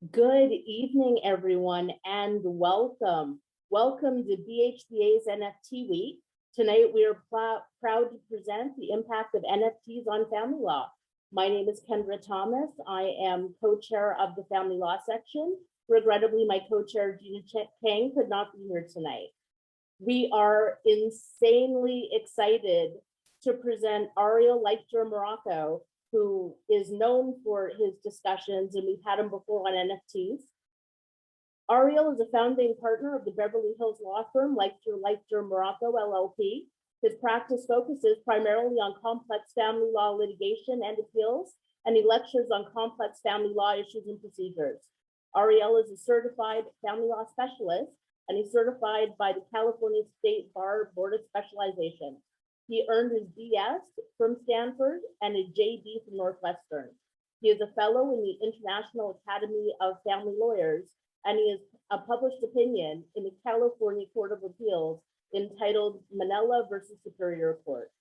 Good evening, everyone, and welcome. Welcome to BHBA's NFT Week. Tonight, we are proud to present the impact of NFTs on family law. My name is Kendra Thomas. I am co-chair of the family law section. Regrettably, my co-chair, Gina Kang, could not be here tonight. We are insanely excited to present Ariel Leichter-Maroko, who is known for his discussions, and we've had him before on NFTs. Ariel is a founding partner of the Beverly Hills law firm Leichter-Maroko LLP. His practice focuses primarily on complex family law litigation and appeals, and he lectures on complex family law issues and procedures. Ariel is a certified family law specialist, and he's certified by the California State Bar Board of Specialization. He earned his BS from Stanford and a JD from Northwestern. He is a fellow in the International Academy of Family Lawyers, and he is a published opinion in the California Court of Appeals entitled Manila versus Superior Court.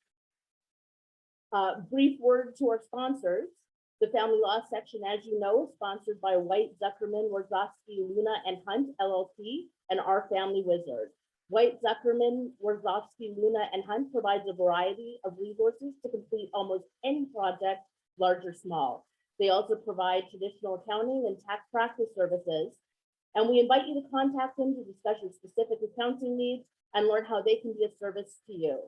Brief word to our sponsors. The Family Law section, as you know, is sponsored by White, Zuckerman, Warzowski, Luna, and Hunt, LLP, and Our Family Wizard. White, Zuckerman, Warzowski, Luna, and Hunt provides a variety of resources to complete almost any project, large or small. They also provide traditional accounting and tax practice services. And we invite you to contact them to discuss your specific accounting needs and learn how they can be of service to you.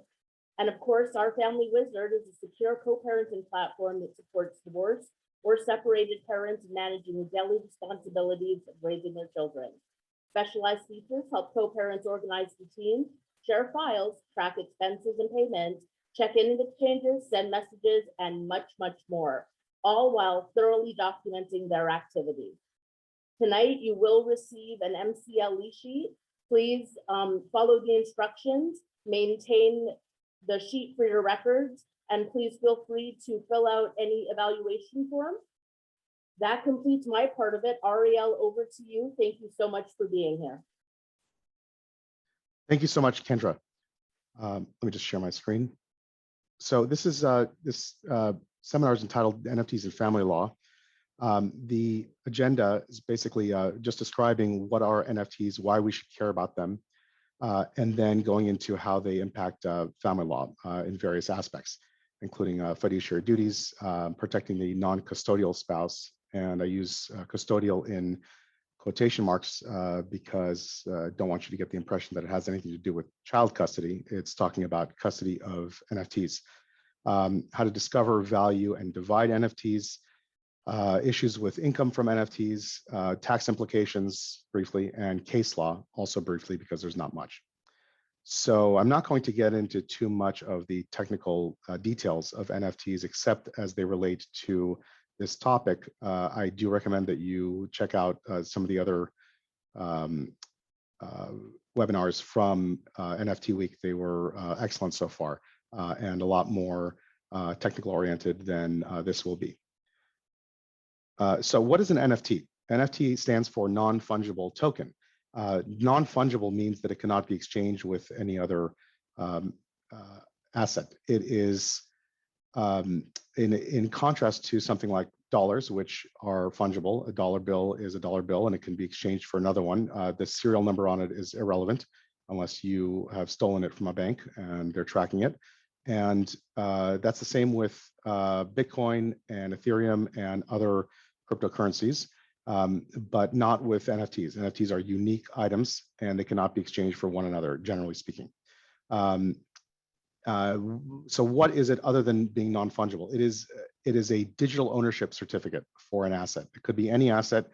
And of course, Our Family Wizard is a secure co-parenting platform that supports divorce or separated parents in managing the daily responsibilities of raising their children. Specialized features help co-parents organize routines, share files, track expenses and payments, check in exchanges, send messages, and much, much more, all while thoroughly documenting their activities. Tonight, you will receive an MCLE sheet. Please follow the instructions, maintain the sheet for your records, and please feel free to fill out any evaluation form. That completes my part of it. Ariel, over to you. Thank you so much for being here. Thank you so much, Kendra. Let me just share my screen. So this is seminar is entitled NFTs and Family Law. The agenda is basically just describing what are NFTs, why we should care about them, and then going into how they impact family law in various aspects, including fiduciary duties, protecting the non-custodial spouse. And I use custodial in quotation marks because I don't want you to get the impression that it has anything to do with child custody. It's talking about custody of NFTs, how to discover, value, and divide NFTs, issues with income from NFTs, tax implications briefly, and case law also briefly because there's not much. So I'm not going to get into too much of the technical details of NFTs except as they relate to this topic. I do recommend that you check out some of the other webinars from NFT Week. They were excellent so far and a lot more technical oriented than this will be. So what is an NFT? NFT stands for non-fungible token. Non-fungible means that it cannot be exchanged with any other asset. It is in contrast to something like dollars, which are fungible. A dollar bill is a dollar bill and it can be exchanged for another one. The serial number on it is irrelevant unless you have stolen it from a bank and they're tracking it. And that's the same with Bitcoin and Ethereum and other cryptocurrencies, but not with NFTs. NFTs are unique items and they cannot be exchanged for one another, generally speaking. So what is it other than being non-fungible? It is a digital ownership certificate for an asset. It could be any asset.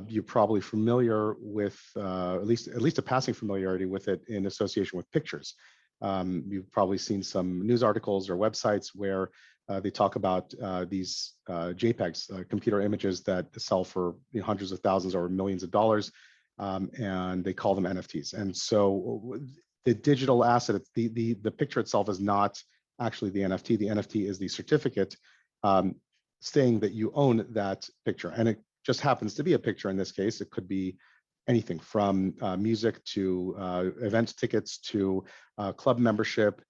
You're probably familiar with at least a passing familiarity with it in association with pictures. You've probably seen some news articles or websites where they talk about these JPEGs, computer images that sell for hundreds of thousands or millions of dollars, and they call them NFTs. And so the digital asset, the picture itself is not actually the NFT. The NFT is the certificate saying that you own that picture. And it just happens to be a picture in this case. It could be anything from music to event tickets to club membership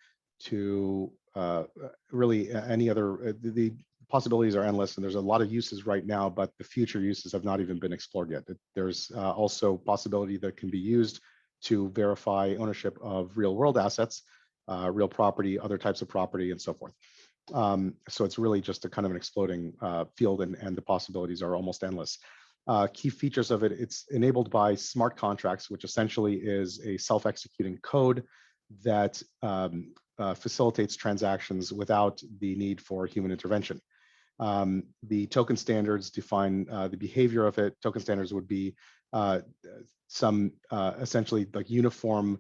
to really any other. The possibilities are endless, and there's a lot of uses right now, but the future uses have not even been explored yet. There's also possibility that can be used to verify ownership of real world assets, real property, other types of property, and so forth. So it's really just a kind of an exploding field, and the possibilities are almost endless. Key features of it, it's enabled by smart contracts, which essentially is a self-executing code that facilitates transactions without the need for human intervention. The token standards define the behavior of it. Token standards would be some essentially like uniform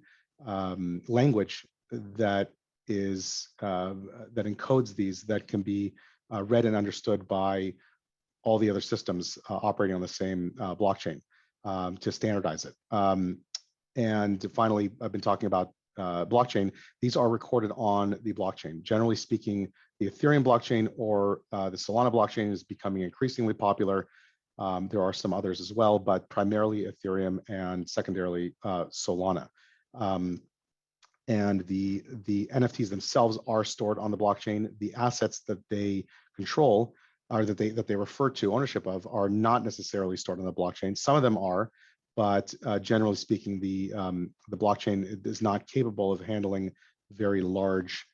language that is that encodes these, that can be read and understood by all the other systems operating on the same blockchain to standardize it. And finally, I've been talking about blockchain. These are recorded on the blockchain. Generally speaking, the Ethereum blockchain or the Solana blockchain is becoming increasingly popular. There are some others as well, but primarily Ethereum and secondarily Solana. And the NFTs themselves are stored on the blockchain. The assets that they control, or that they refer to ownership of, are not necessarily stored on the blockchain. Some of them are, but generally speaking, the blockchain is not capable of handling very large,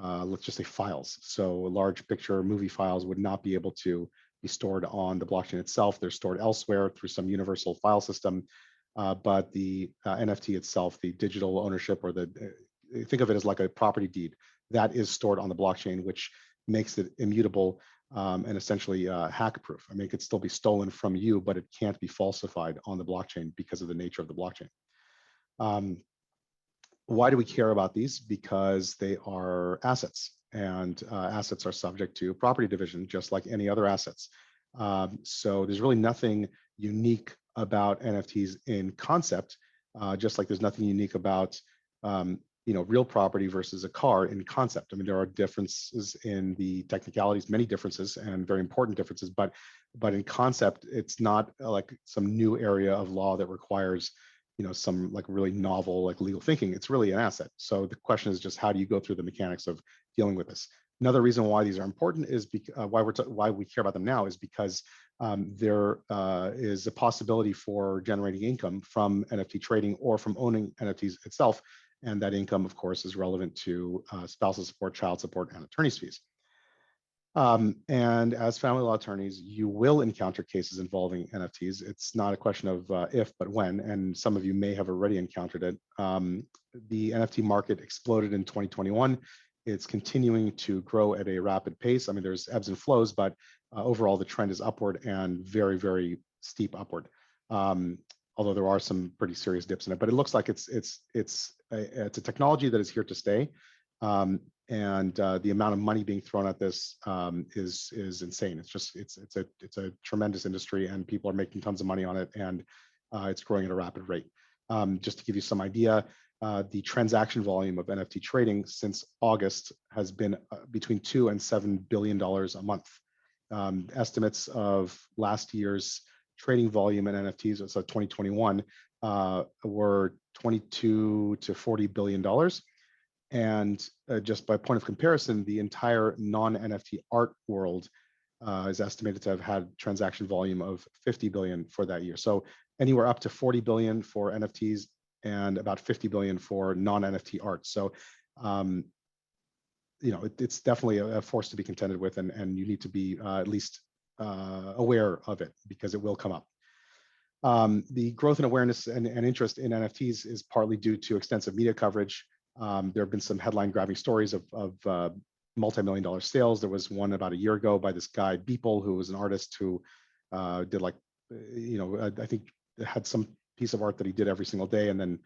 let's just say, files. So large picture movie files would not be able to be stored on the blockchain itself. They're stored elsewhere through some universal file system. But the NFT itself, the digital ownership, or think of it as like a property deed, that is stored on the blockchain, which makes it immutable and essentially hack-proof. I mean, it could still be stolen from you, but it can't be falsified on the blockchain because of the nature of the blockchain. Why do we care about these? Because they are assets, and assets are subject to property division, just like any other assets. So there's really nothing unique about NFTs in concept, just like there's nothing unique about real property versus a car in concept. I mean, there are differences in the technicalities, many differences, and very important differences, but in concept, it's not like some new area of law that requires some like really novel like legal thinking. It's really an asset. So the question is just, how do you go through the mechanics of dealing with this? Another reason why these are important is why we care about them now is because there is a possibility for generating income from NFT trading or from owning NFTs itself. And that income, of course, is relevant to spousal support, child support, and attorney's fees. And as family law attorneys, you will encounter cases involving NFTs. It's not a question of if, but when, and some of you may have already encountered it. The NFT market exploded in 2021. It's continuing to grow at a rapid pace. I mean, there's ebbs and flows, but overall the trend is upward, and very, very steep upward. Although there are some pretty serious dips in it, but it looks like it's a technology that is here to stay. And the amount of money being thrown at this is insane. It's a tremendous industry, and people are making tons of money on it, and it's growing at a rapid rate. Just to give you some idea, the transaction volume of NFT trading since August has been between $2 and $7 billion a month. Estimates of last year's trading volume in NFTs, so 2021, were $22 to $40 billion. And just by point of comparison, the entire non-NFT art world is estimated to have had transaction volume of 50 billion for that year. So anywhere up to 40 billion for NFTs and about 50 billion for non-NFT art. So, it's definitely a force to be contended with, and you need to be at least aware of it, because it will come up. The growth in awareness and interest in NFTs is partly due to extensive media coverage. There have been some headline-grabbing stories of multi-million-dollar sales. There was one about a year ago by this guy Beeple, who was an artist who did I think had some piece of art that he did every single day, and then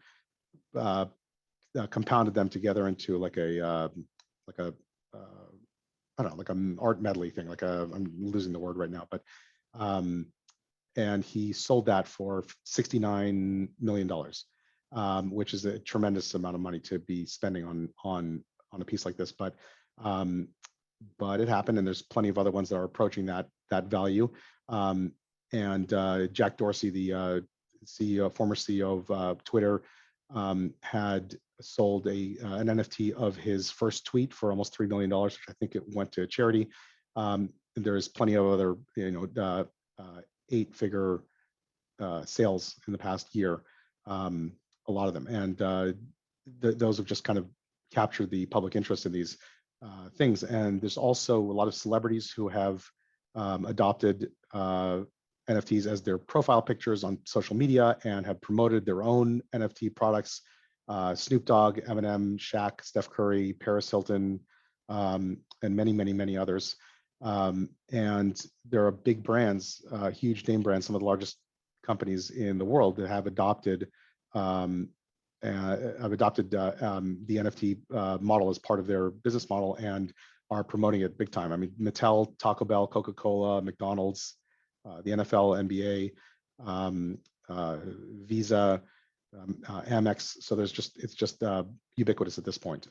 compounded them together into like an art medley thing. I'm losing the word right now, but and he sold that for $69 million, which is a tremendous amount of money to be spending on a piece like this. But it happened, and there's plenty of other ones that are approaching that value. And Jack Dorsey, the former CEO of Twitter, had sold an NFT of his first tweet for almost $3 million, which I think it went to charity. there's plenty of other, eight-figure sales in the past year, a lot of them, and those have just kind of captured the public interest in these things. And there's also a lot of celebrities who have adopted NFTs as their profile pictures on social media and have promoted their own NFT products. Snoop Dogg, Eminem, Shaq, Steph Curry, Paris Hilton, and many, many, many others. And there are big brands, huge name brands, some of the largest companies in the world that have adopted the NFT model as part of their business model and are promoting it big time. I mean, Mattel, Taco Bell, Coca-Cola, McDonald's, the NFL, NBA, Visa, Amex. So it's just ubiquitous at this point.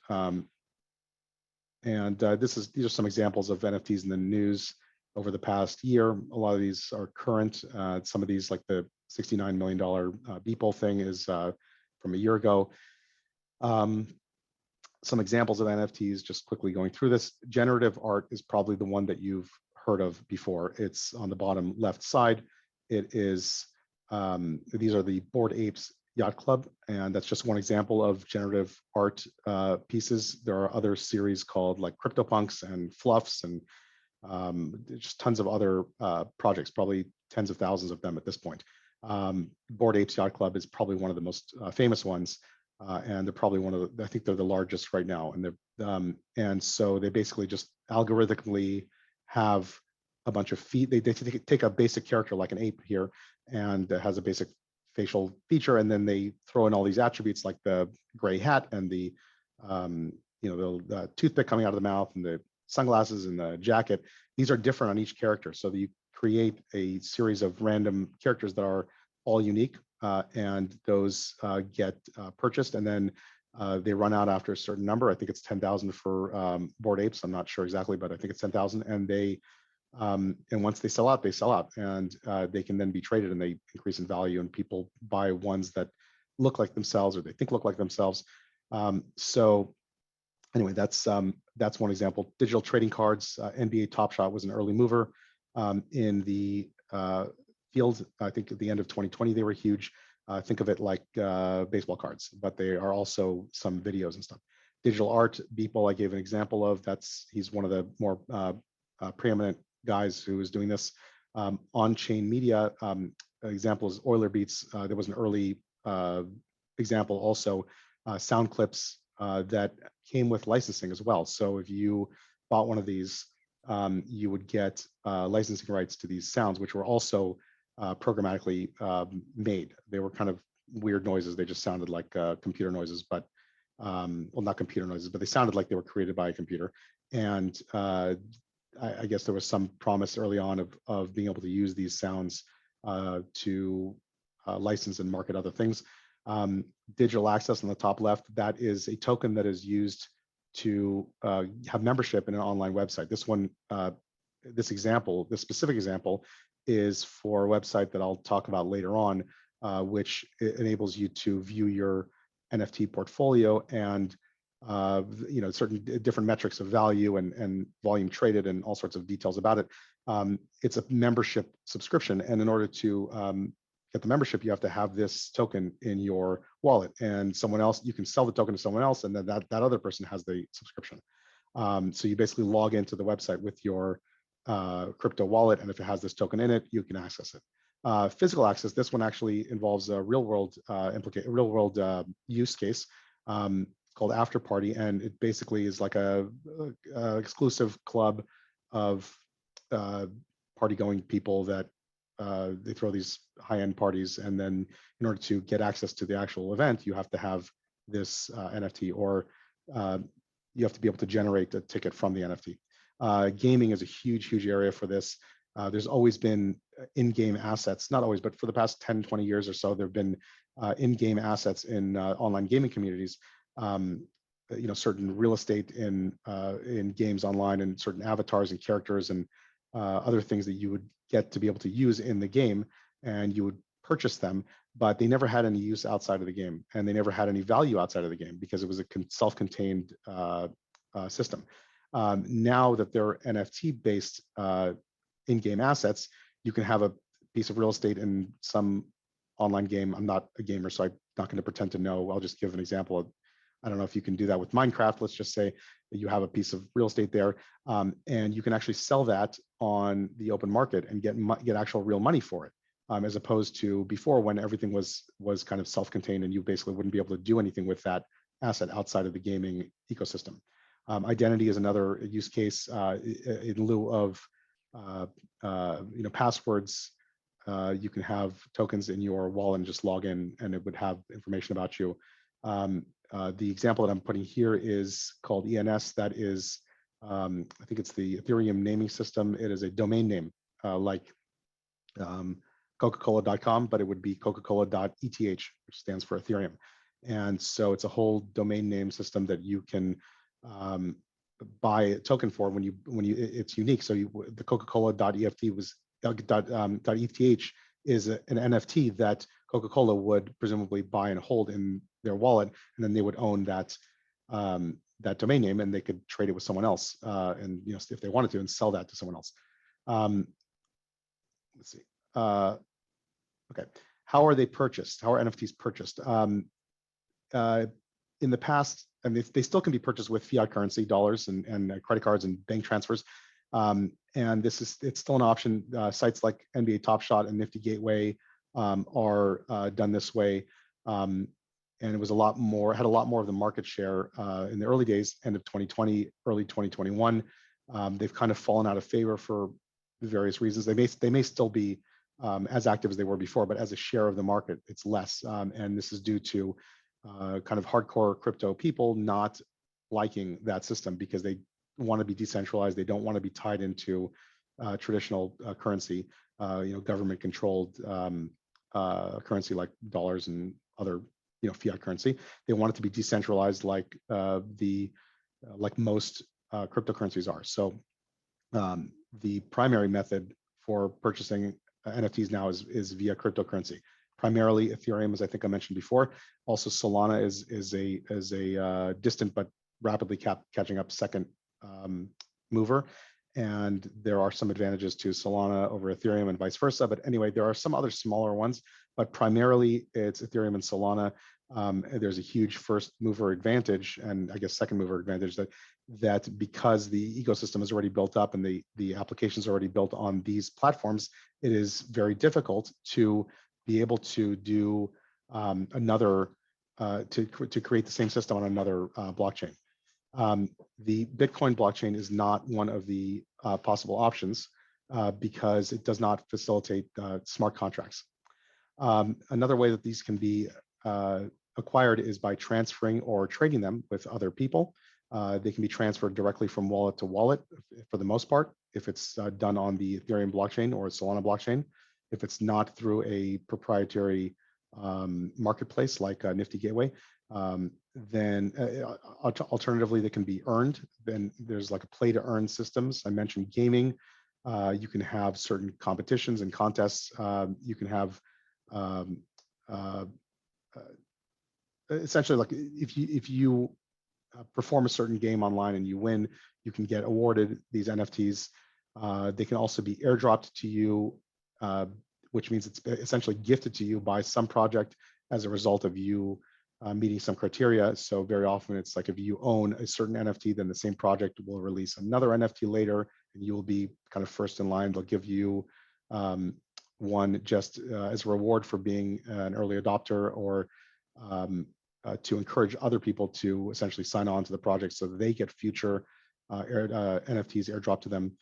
These are some examples of NFTs in the news over the past year. A lot of these are current. Some of these, like the $69 million Beeple thing, is from a year ago. Some examples of NFTs, just quickly going through this. Generative art is probably the one that you've heard of before. It's on the bottom left side. It is, these are the Bored Apes Yacht Club, and that's just one example of generative art pieces. There are other series called like CryptoPunks and Fluffs, and just tons of other projects, probably tens of thousands of them at this point. Bored Apes Yacht Club is probably one of the most famous ones, and they're probably one of the, I think they're the largest right now. And they're and so they basically just algorithmically have a bunch of feet. They take a basic character like an ape here, and it has a basic facial feature, and then they throw in all these attributes like the gray hat and the the toothpick coming out of the mouth and the sunglasses and the jacket. These are different on each character, so that you create a series of random characters that are all unique, and those get purchased, and then they run out after a certain number. I think it's 10,000 for Bored Apes. I'm not sure exactly, but I think it's 10,000, and they and once they sell out, and they can then be traded, and they increase in value, and people buy ones that look like themselves or they think look like themselves. So anyway, that's one example. Digital trading cards. NBA Top Shot was an early mover in the field. I think at the end of 2020 they were huge. Think of it like baseball cards, but they are also some videos and stuff. Digital art. Beeple, I gave an example of. He's one of the more preeminent guys who is doing this. On-chain media, example is Euler Beats. There was an early example also, sound clips that came with licensing as well. So if you bought one of these, you would get licensing rights to these sounds, which were also programmatically made. They were kind of weird noises. They just sounded like computer noises, but well, not computer noises, but they sounded like they were created by a computer. And I guess there was some promise early on of being able to use these sounds to license and market other things. Digital access on the top left, that is a token that is used to have membership in an online website. This one, this specific example is for a website that I'll talk about later on, which enables you to view your NFT portfolio and certain different metrics of value and volume traded and all sorts of details about it. It's a membership subscription, and in order to get the membership, you have to have this token in your wallet, and someone else, you can sell the token to someone else, and then that other person has the subscription. So you basically log into the website with your crypto wallet, and if it has this token in it, you can access it. Physical access, this one actually involves a real world use case called After Party, and it basically is like a exclusive club of party going people that they throw these high-end parties, and then in order to get access to the actual event, you have to have this NFT, or you have to be able to generate a ticket from the NFT. Gaming is a huge area for this. There's always been in-game assets, not always, but for the past 10, 20 years or so, there have been in-game assets in online gaming communities. Certain real estate in games online, and certain avatars and characters and other things that you would get to be able to use in the game, and you would purchase them, but they never had any use outside of the game, and they never had any value outside of the game because it was a self-contained system. Now that they're NFT-based in-game assets, you can have a piece of real estate in some online game. I'm not a gamer, so I'm not going to pretend to know. I'll just give an example of, I don't know if you can do that with Minecraft. Let's just say that you have a piece of real estate there, and you can actually sell that on the open market and get actual real money for it, as opposed to before when everything was kind of self-contained and you basically wouldn't be able to do anything with that asset outside of the gaming ecosystem. Identity is another use case in lieu of passwords. You can have tokens in your wallet and just log in, and it would have information about you. The example that I'm putting here is called ENS. That is, I think it's the Ethereum naming system. It is a domain name like Coca-Cola.com, but it would be Coca-Cola.eth, which stands for Ethereum. And so it's a whole domain name system that you can buy a token for when you it's unique. So the Coca-Cola.eth was .eth is an NFT that Coca-Cola would presumably buy and hold in their wallet, and then they would own that that domain name, and they could trade it with someone else, and if they wanted to, and sell that to someone else. Let's see. Okay, how are they purchased? How are NFTs purchased? In the past, I mean, they still can be purchased with fiat currency, dollars, and credit cards and bank transfers. And it's still an option. Sites like NBA Top Shot and Nifty Gateway are done this way. And it was had a lot more of the market share in the early days, end of 2020, early 2021. They've kind of fallen out of favor for various reasons. They may still be as active as they were before, but as a share of the market, it's less. And this is due to kind of hardcore crypto people not liking that system because they want to be decentralized. They don't want to be tied into traditional currency, government-controlled currency like dollars and other fiat currency. They want it to be decentralized like most cryptocurrencies are. So the primary method for purchasing NFTs now is via cryptocurrency. Primarily Ethereum, as I think I mentioned before. Also Solana is a distant but rapidly catching up second mover. And there are some advantages to Solana over Ethereum and vice versa. But anyway, there are some other smaller ones, but primarily it's Ethereum and Solana. There's a huge first mover advantage and I guess second mover advantage that because the ecosystem is already built up and the applications are already built on these platforms, it is very difficult to be able to do to create the same system on another blockchain. The Bitcoin blockchain is not one of the possible options because it does not facilitate smart contracts. Another way that these can be acquired is by transferring or trading them with other people. They can be transferred directly from wallet to wallet for the most part, if it's done on the Ethereum blockchain or Solana blockchain. If it's not through a proprietary marketplace like Nifty Gateway, then alternatively they can be earned. Then there's like a play to earn systems. I mentioned gaming. You can have certain competitions and contests. You can have essentially like if you perform a certain game online and you win, you can get awarded these NFTs. They can also be airdropped to you, which means it's essentially gifted to you by some project as a result of you meeting some criteria. So very often it's like if you own a certain NFT, then the same project will release another NFT later, and you will be kind of first in line. They'll give you one just as a reward for being an early adopter, or to encourage other people to essentially sign on to the project so that they get future NFTs airdropped to them.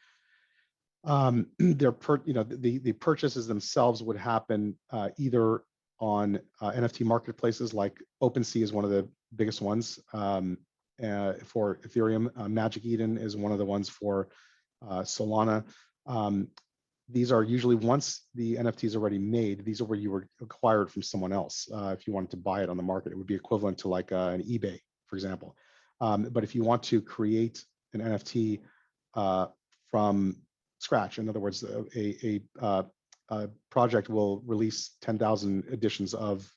The purchases themselves would happen either on NFT marketplaces like OpenSea is one of the biggest ones for Ethereum. Magic Eden is one of the ones for Solana. These are usually, once the NFT is already made, these are where you were acquired from someone else. If you wanted to buy it on the market, it would be equivalent to like an eBay, for example. But if you want to create an NFT from scratch, in other words, a project will release 10,000 editions of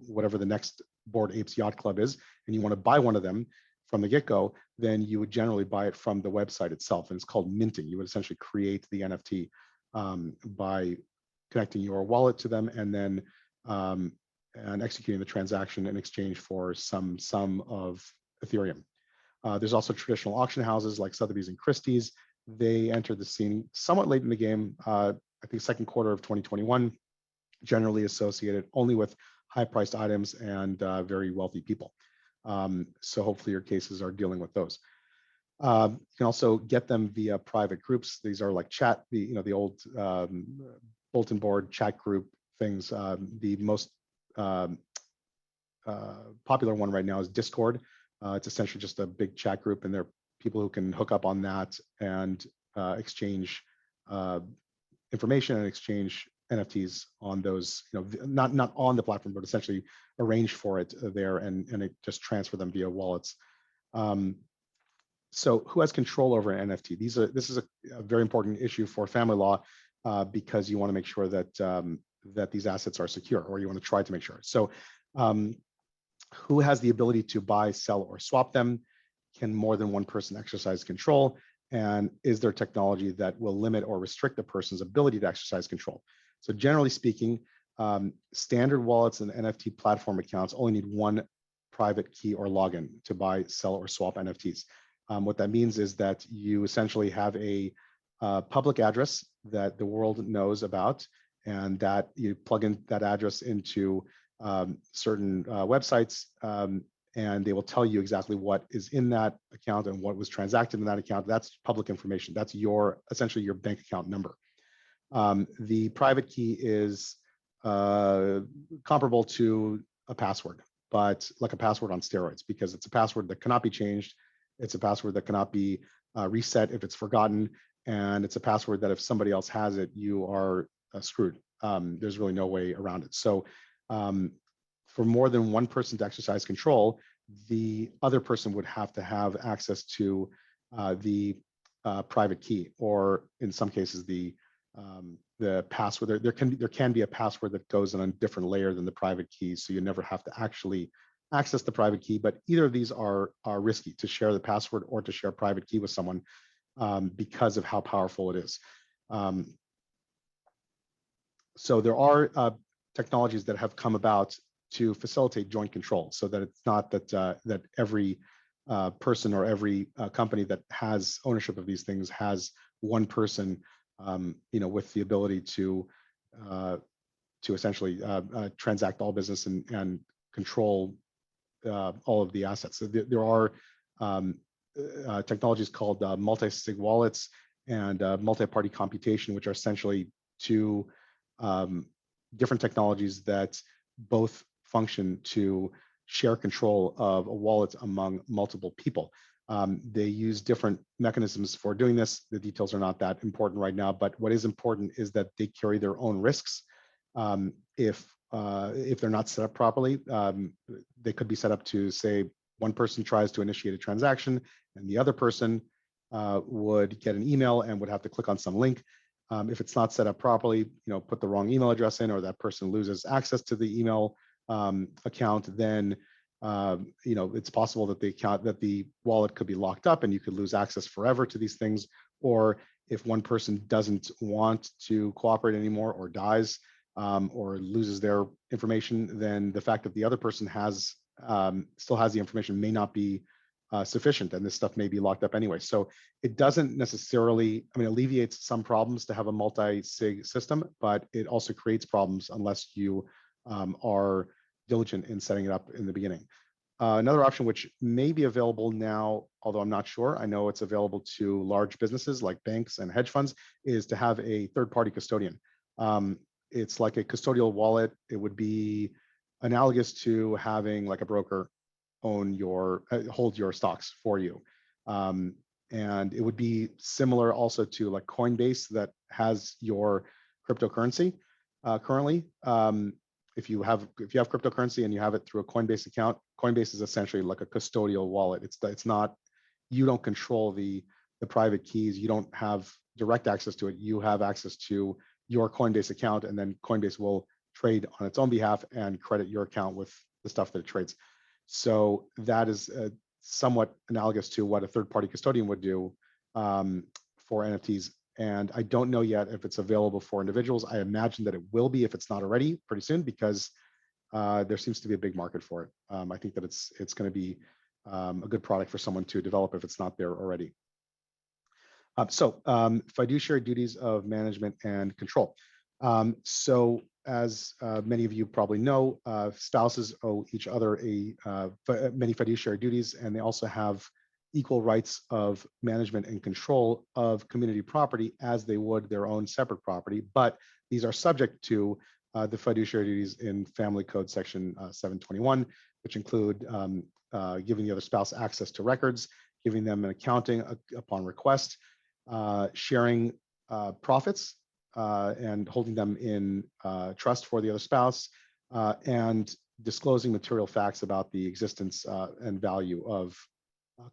whatever the next Bored Apes Yacht Club is, and you want to buy one of them from the get-go, then you would generally buy it from the website itself, and it's called minting. You would essentially create the NFT by connecting your wallet to them and then and executing the transaction in exchange for some sum of Ethereum. There's also traditional auction houses like Sotheby's and Christie's. They entered the scene somewhat late in the game, I think second quarter of 2021, generally associated only with high-priced items and very wealthy people. So hopefully your cases are dealing with those. You can also get them via private groups. These are like chat, the old bulletin board chat group things. The most popular one right now is Discord. It's essentially just a big chat group, and there are people who can hook up on that and exchange information and exchange NFTs on those, not on the platform, but essentially arrange for it there and it just transfer them via wallets. So who has control over an NFT? This is a very important issue for family law because you want to make sure that that these assets are secure, or you want to try to make sure. So who has the ability to buy, sell, or swap them? Can more than one person exercise control? And is there technology that will limit or restrict a person's ability to exercise control? So generally speaking, standard wallets and NFT platform accounts only need one private key or login to buy, sell, or swap NFTs. What that means is that you essentially have a public address that the world knows about, and that you plug in that address into certain websites, and they will tell you exactly what is in that account and what was transacted in that account. That's public information. That's essentially your bank account number. The private key is comparable to a password, but like a password on steroids, because it's a password that cannot be changed. It's a password that cannot be reset if it's forgotten. And it's a password that if somebody else has it, you are screwed. There's really no way around it. So for more than one person to exercise control, the other person would have to have access to the private key, or in some cases the password. There can be a password that goes on a different layer than the private key, so you never have to actually access the private key. But either of these are risky, to share the password or to share a private key with someone, because of how powerful it is. So there are technologies that have come about to facilitate joint control, so that it's not that that every person or every company that has ownership of these things has one person, with the ability to essentially transact all business and control all of the assets. So there are technologies called multi-sig wallets and multi-party computation, which are essentially two different technologies that both function to share control of a wallet among multiple people. They use different mechanisms for doing this. The details are not that important right now, but what is important is that they carry their own risks. If they're not set up properly, they could be set up to, say, one person tries to initiate a transaction and the other person would get an email and would have to click on some link. If it's not set up properly, put the wrong email address in, or that person loses access to the email account, then it's possible that the wallet could be locked up and you could lose access forever to these things. Or if one person doesn't want to cooperate anymore, or dies, or loses their information, then the fact that the other person still has the information may not be sufficient, and this stuff may be locked up anyway. So it doesn't necessarily, alleviates some problems to have a multi-sig system, but it also creates problems unless you are diligent in setting it up in the beginning. Another option, which may be available now, although I'm not sure, I know it's available to large businesses like banks and hedge funds, is to have a third-party custodian. It's like a custodial wallet. It would be analogous to having like a broker hold your stocks for you. And it would be similar also to like Coinbase, that has your cryptocurrency currently. If you have cryptocurrency and you have it through a Coinbase account, Coinbase is essentially like a custodial wallet. It's not, you don't control the private keys. You don't have direct access to it. You have access to your Coinbase account, and then Coinbase will trade on its own behalf and credit your account with the stuff that it trades. So that is somewhat analogous to what a third-party custodian would do for NFTs. And I don't know yet if it's available for individuals. I imagine that it will be if it's not already pretty soon, because there seems to be a big market for it. I think that it's going to be a good product for someone to develop if it's not there already. Fiduciary duties of management and control. So as many of you probably know, spouses owe each other many fiduciary duties, and they also have equal rights of management and control of community property as they would their own separate property. But these are subject to the fiduciary duties in Family Code Section 721, which include giving the other spouse access to records, giving them an accounting upon request, sharing profits and holding them in trust for the other spouse, and disclosing material facts about the existence and value of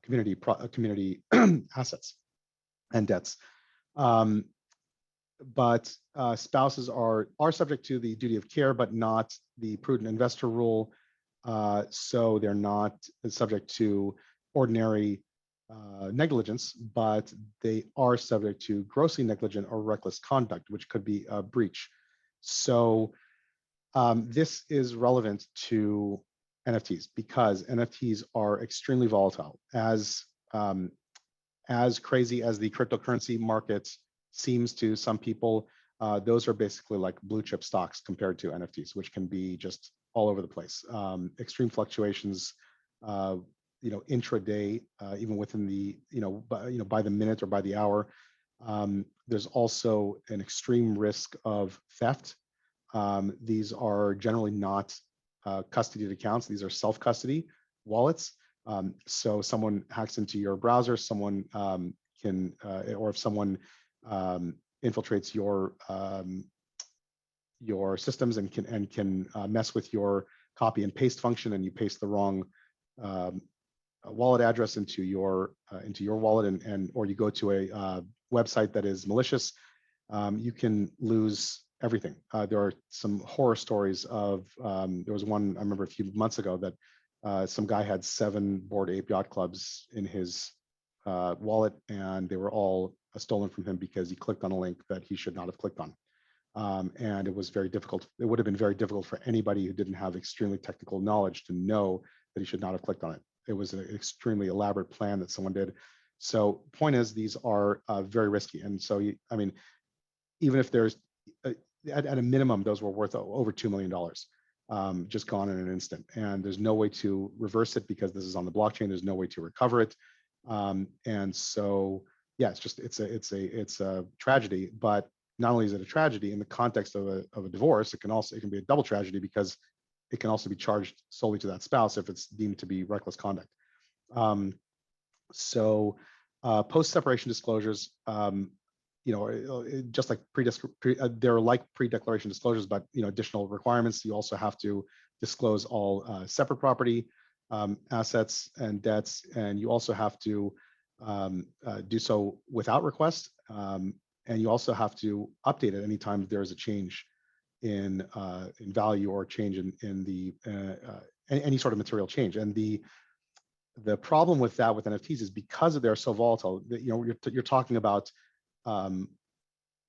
community assets and debts. But spouses are subject to the duty of care, but not the prudent investor rule. So they're not subject to ordinary negligence, but they are subject to grossly negligent or reckless conduct, which could be a breach. So this is relevant to NFTs because NFTs are extremely volatile. As crazy as the cryptocurrency market seems to some people, those are basically like blue chip stocks compared to NFTs, which can be just all over the place. Extreme fluctuations, intraday, even within the, by the minute or by the hour. There's also an extreme risk of theft. These are generally not custodied accounts. These are self-custody wallets. So someone hacks into your browser, someone can, or if someone infiltrates your systems and can mess with your copy and paste function, and you paste the wrong wallet address into your wallet, or you go to a website that is malicious, you can lose everything. There are some horror stories of, there was one I remember a few months ago that some guy had 7 Bored Ape Yacht Clubs in his wallet, and they were all stolen from him because he clicked on a link that he should not have clicked on. And it was very difficult. It would have been very difficult for anybody who didn't have extremely technical knowledge to know that he should not have clicked on it. It was an extremely elaborate plan that someone did. So point is, these are very risky. And so, even if there's, at a minimum, those were worth over $2 million, just gone in an instant. And there's no way to reverse it because this is on the blockchain. There's no way to recover it. And so, yeah, it's a tragedy. But not only is it a tragedy in the context of a divorce, it can be a double tragedy because it can also be charged solely to that spouse if it's deemed to be reckless conduct. Post-separation disclosures, just like they're like pre-declaration disclosures, but additional requirements. You also have to disclose all separate property, assets and debts, and you also have to do so without request, and you also have to update it anytime there is a change in value or change in the any sort of material change. And the problem with that with NFTs is because they're so volatile that you're talking about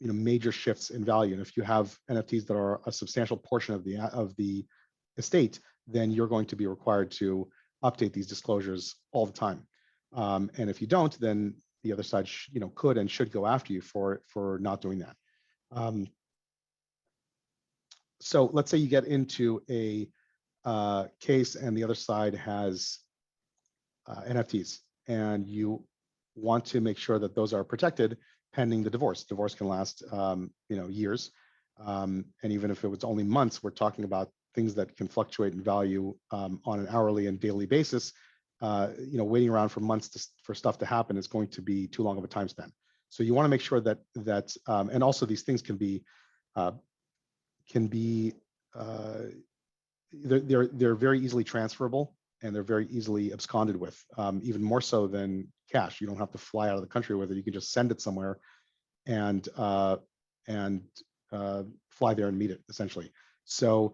major shifts in value. And if you have NFTs that are a substantial portion of the estate, then you're going to be required to update these disclosures all the time. And if you don't, then the other side could and should go after you for not doing that. So let's say you get into a case and the other side has NFTs, and you want to make sure that those are protected pending the divorce. Divorce can last, years, and even if it was only months, we're talking about things that can fluctuate in value on an hourly and daily basis. Waiting around for months for stuff to happen is going to be too long of a time span. So you want to make sure that and also these things can be they're very easily transferable, and they're very easily absconded with, even more so than cash. You don't have to fly out of the country with it. You can just send it somewhere and fly there and meet it, essentially. So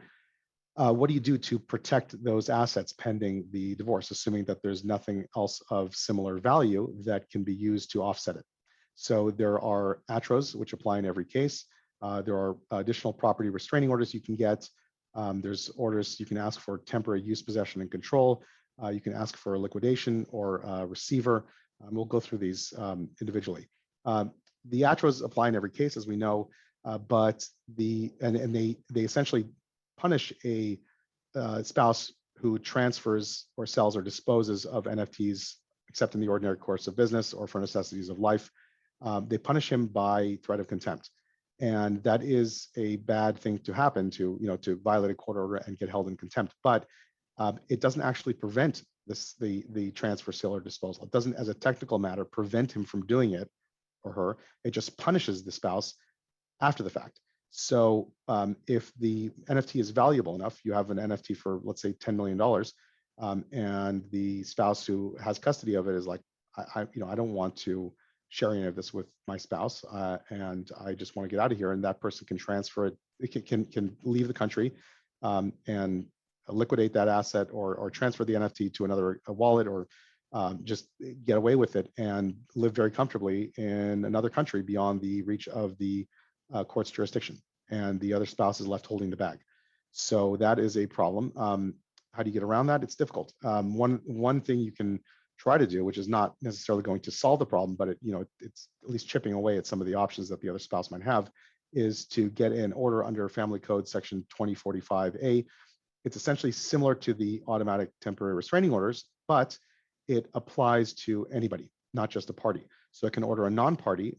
what do you do to protect those assets pending the divorce, assuming that there's nothing else of similar value that can be used to offset it? So there are Atros, which apply in every case. There are additional property restraining orders you can get. There's orders you can ask for temporary use, possession, and control. You can ask for a liquidation or a receiver. We'll go through these individually. The Atros apply in every case, as we know, but they essentially punish a spouse who transfers or sells or disposes of NFTs, except in the ordinary course of business or for necessities of life. They punish him by threat of contempt. And that is a bad thing to happen, to violate a court order and get held in contempt. But it doesn't actually prevent the transfer, sale, or disposal. It doesn't, as a technical matter, prevent him from doing it or her. It just punishes the spouse after the fact. So if the NFT is valuable enough, you have an NFT for, let's say, $10 million, and the spouse who has custody of it is like, I don't want to share any of this with my spouse, and I just want to get out of here. And that person can transfer it. It can leave the country and liquidate that asset, or transfer the NFT to another wallet, or just get away with it and live very comfortably in another country beyond the reach of the court's jurisdiction, and the other spouse is left holding the bag. So that is a problem. How do you get around that? It's difficult. One thing you can try to do, which is not necessarily going to solve the problem, but it's at least chipping away at some of the options that the other spouse might have, is to get an order under Family Code Section 2045A. It's essentially similar to the automatic temporary restraining orders, but it applies to anybody, not just a party. So it can order a non-party.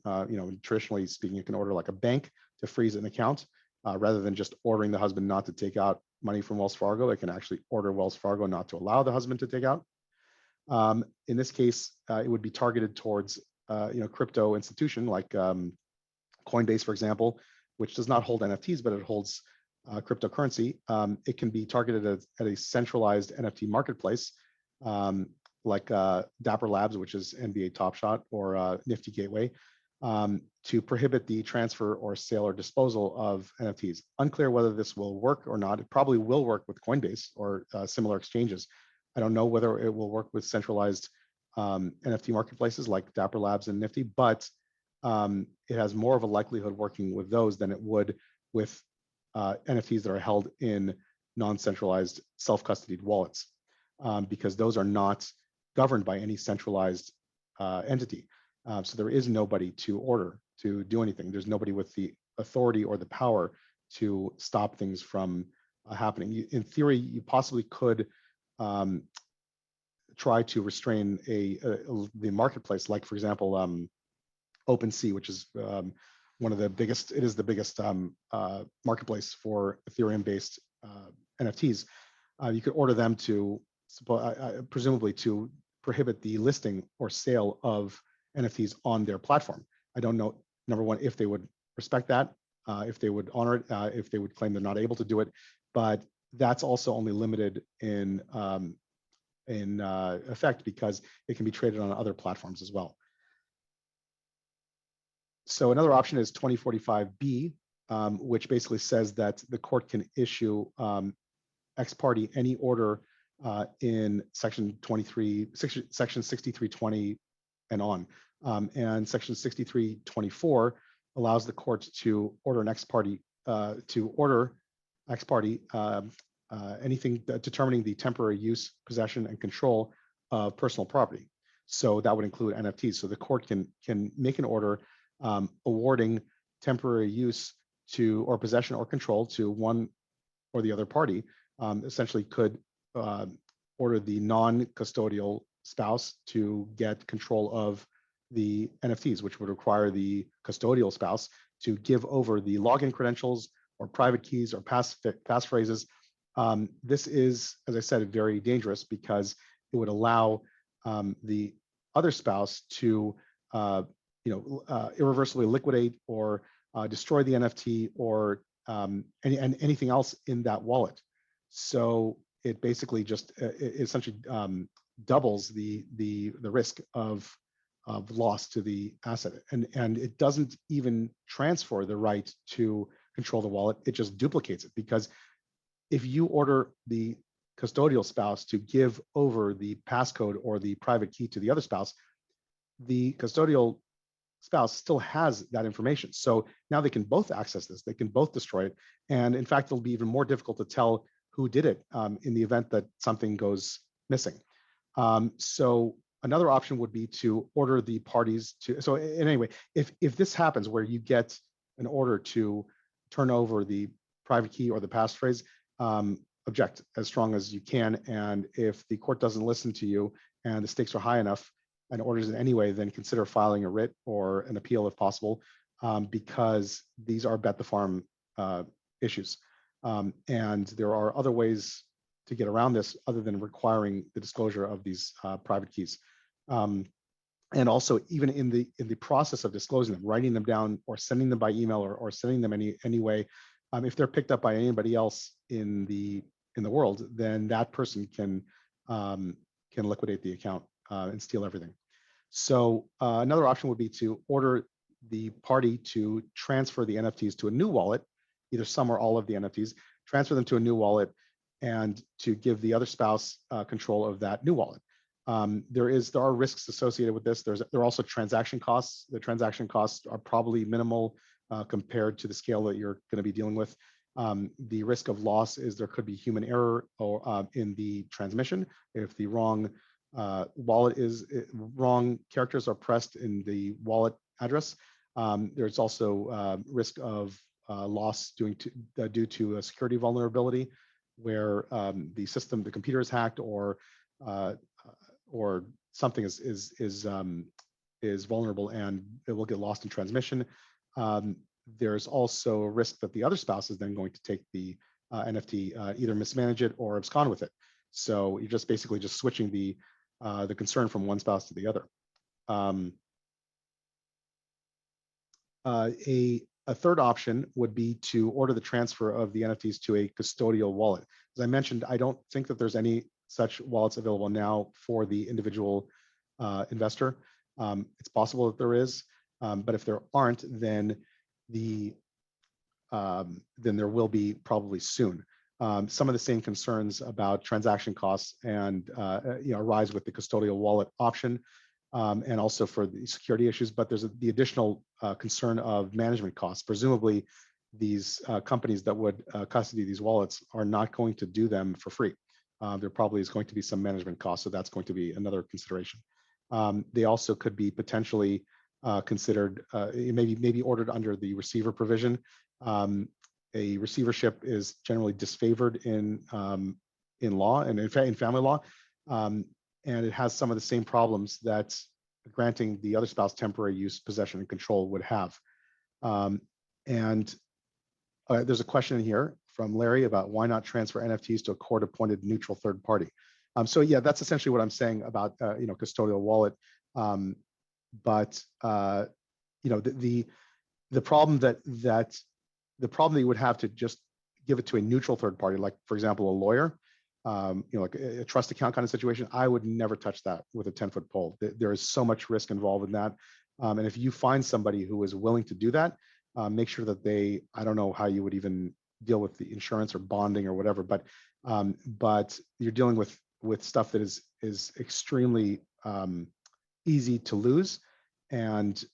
Traditionally speaking, it can order like a bank to freeze an account, rather than just ordering the husband not to take out money from Wells Fargo. It can actually order Wells Fargo not to allow the husband to take out. In this case, it would be targeted towards crypto institution like Coinbase, for example, which does not hold NFTs, but it holds cryptocurrency. It can be targeted at a centralized NFT marketplace, like Dapper Labs, which is NBA Top Shot, or Nifty Gateway, to prohibit the transfer or sale or disposal of NFTs. Unclear whether this will work or not. It probably will work with Coinbase or similar exchanges. I don't know whether it will work with centralized NFT marketplaces like Dapper Labs and Nifty, but it has more of a likelihood working with those than it would with NFTs that are held in non-centralized self-custodied wallets, because those are not governed by any centralized entity. So there is nobody to order to do anything. There's nobody with the authority or the power to stop things from happening. In theory, you possibly could try to restrain the marketplace, like, for example, OpenSea, which is one of the biggest. It is the biggest marketplace for Ethereum-based NFTs. You could order them to presumably to prohibit the listing or sale of NFTs on their platform. I don't know, number one, if they would respect that, if they would honor it, if they would claim they're not able to do it, but that's also only limited in effect because it can be traded on other platforms as well. So another option is 2045B, which basically says that the court can issue ex parte any order in section 6320 and on. And section 6324 allows the court to order an ex parte anything determining the temporary use, possession, and control of personal property. So that would include NFTs. So the court can make an order awarding temporary use to, or possession or control to, one or the other party. Essentially could order the non-custodial spouse to get control of the NFTs, which would require the custodial spouse to give over the login credentials or private keys or passphrases. This is, as I said, very dangerous because it would allow the other spouse to irreversibly liquidate or destroy the NFT or anything else in that wallet. So it basically just essentially doubles the risk of loss to the asset, and it doesn't even transfer the right to control the wallet. It just duplicates it, because if you order the custodial spouse to give over the passcode or the private key to the other spouse, the custodial spouse still has that information. So now they can both access this, they can both destroy it. And in fact, it'll be even more difficult to tell who did it in the event that something goes missing. So another option would be to order the parties to, so anyway, if this happens where you get an order to turn over the private key or the passphrase, object as strong as you can. And if the court doesn't listen to you and the stakes are high enough and orders it anyway, then consider filing a writ or an appeal if possible, because these are bet the farm issues. And there are other ways to get around this other than requiring the disclosure of these private keys. And also, even in the process of disclosing them, writing them down or sending them by email or sending them anyway, if they're picked up by anybody else in the world, then that person can liquidate the account and steal everything. So another option would be to order the party to transfer the NFTs to a new wallet, either some or all of the NFTs, transfer them to a new wallet, and to give the other spouse control of that new wallet. There are risks associated with this. There are also transaction costs. The transaction costs are probably minimal compared to the scale that you're going to be dealing with. The risk of loss is there could be human error or in the transmission if the wrong wrong characters are pressed in the wallet address. There's also risk of loss due to a security vulnerability where the computer is hacked or something is vulnerable and it will get lost in transmission. There's also a risk that the other spouse is then going to take the NFT, either mismanage it or abscond with it. So you're just basically just switching the concern from one spouse to the other. A third option would be to order the transfer of the NFTs to a custodial wallet. As I mentioned, I don't think that there's any such wallets available now for the individual investor. It's possible that there is, but if there aren't, then there will be probably soon. Some of the same concerns about transaction costs and arise with the custodial wallet option, and also for the security issues. But there's the additional concern of management costs. Presumably, these companies that would custody these wallets are not going to do them for free. There probably is going to be some management costs, so that's going to be another consideration. They also could be potentially considered, maybe ordered under the receiver provision. A receivership is generally disfavored in law and in family law, and it has some of the same problems that granting the other spouse temporary use, possession, and control would have. There's a question in here from Larry about why not transfer NFTs to a court-appointed neutral third party. So yeah, that's essentially what I'm saying about custodial wallet. But the problem that you would have to just give it to a neutral third party, like for example a lawyer, like a trust account kind of situation, I would never touch that with a 10-foot pole. There is so much risk involved in that, and if you find somebody who is willing to do that, make sure that I don't know how you would even deal with the insurance or bonding or whatever, but you're dealing with stuff that is extremely easy to lose and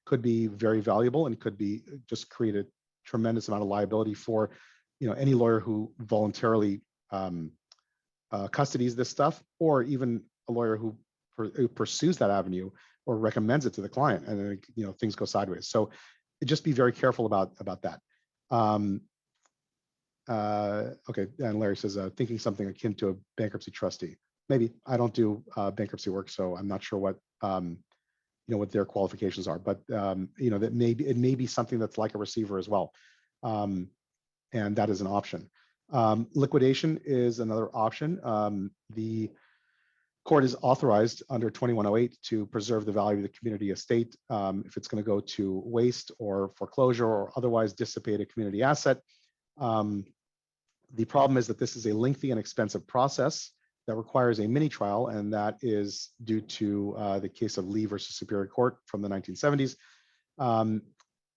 could be very valuable and could be just create a tremendous amount of liability for any lawyer who voluntarily custodies this stuff, or even a lawyer who pursues that avenue or recommends it to the client, and then things go sideways. So just be very careful about that. Okay, and Larry says thinking something akin to a bankruptcy trustee. Maybe. I don't do bankruptcy work, so I'm not sure what what their qualifications are, but that it may be something that's like a receiver as well, and that is an option. Liquidation is another option. The court is authorized under 2108 to preserve the value of the community estate if it's going to go to waste or foreclosure or otherwise dissipate a community asset. The problem is that this is a lengthy and expensive process that requires a mini trial, and that is due to the case of Lee versus Superior Court from the 1970s.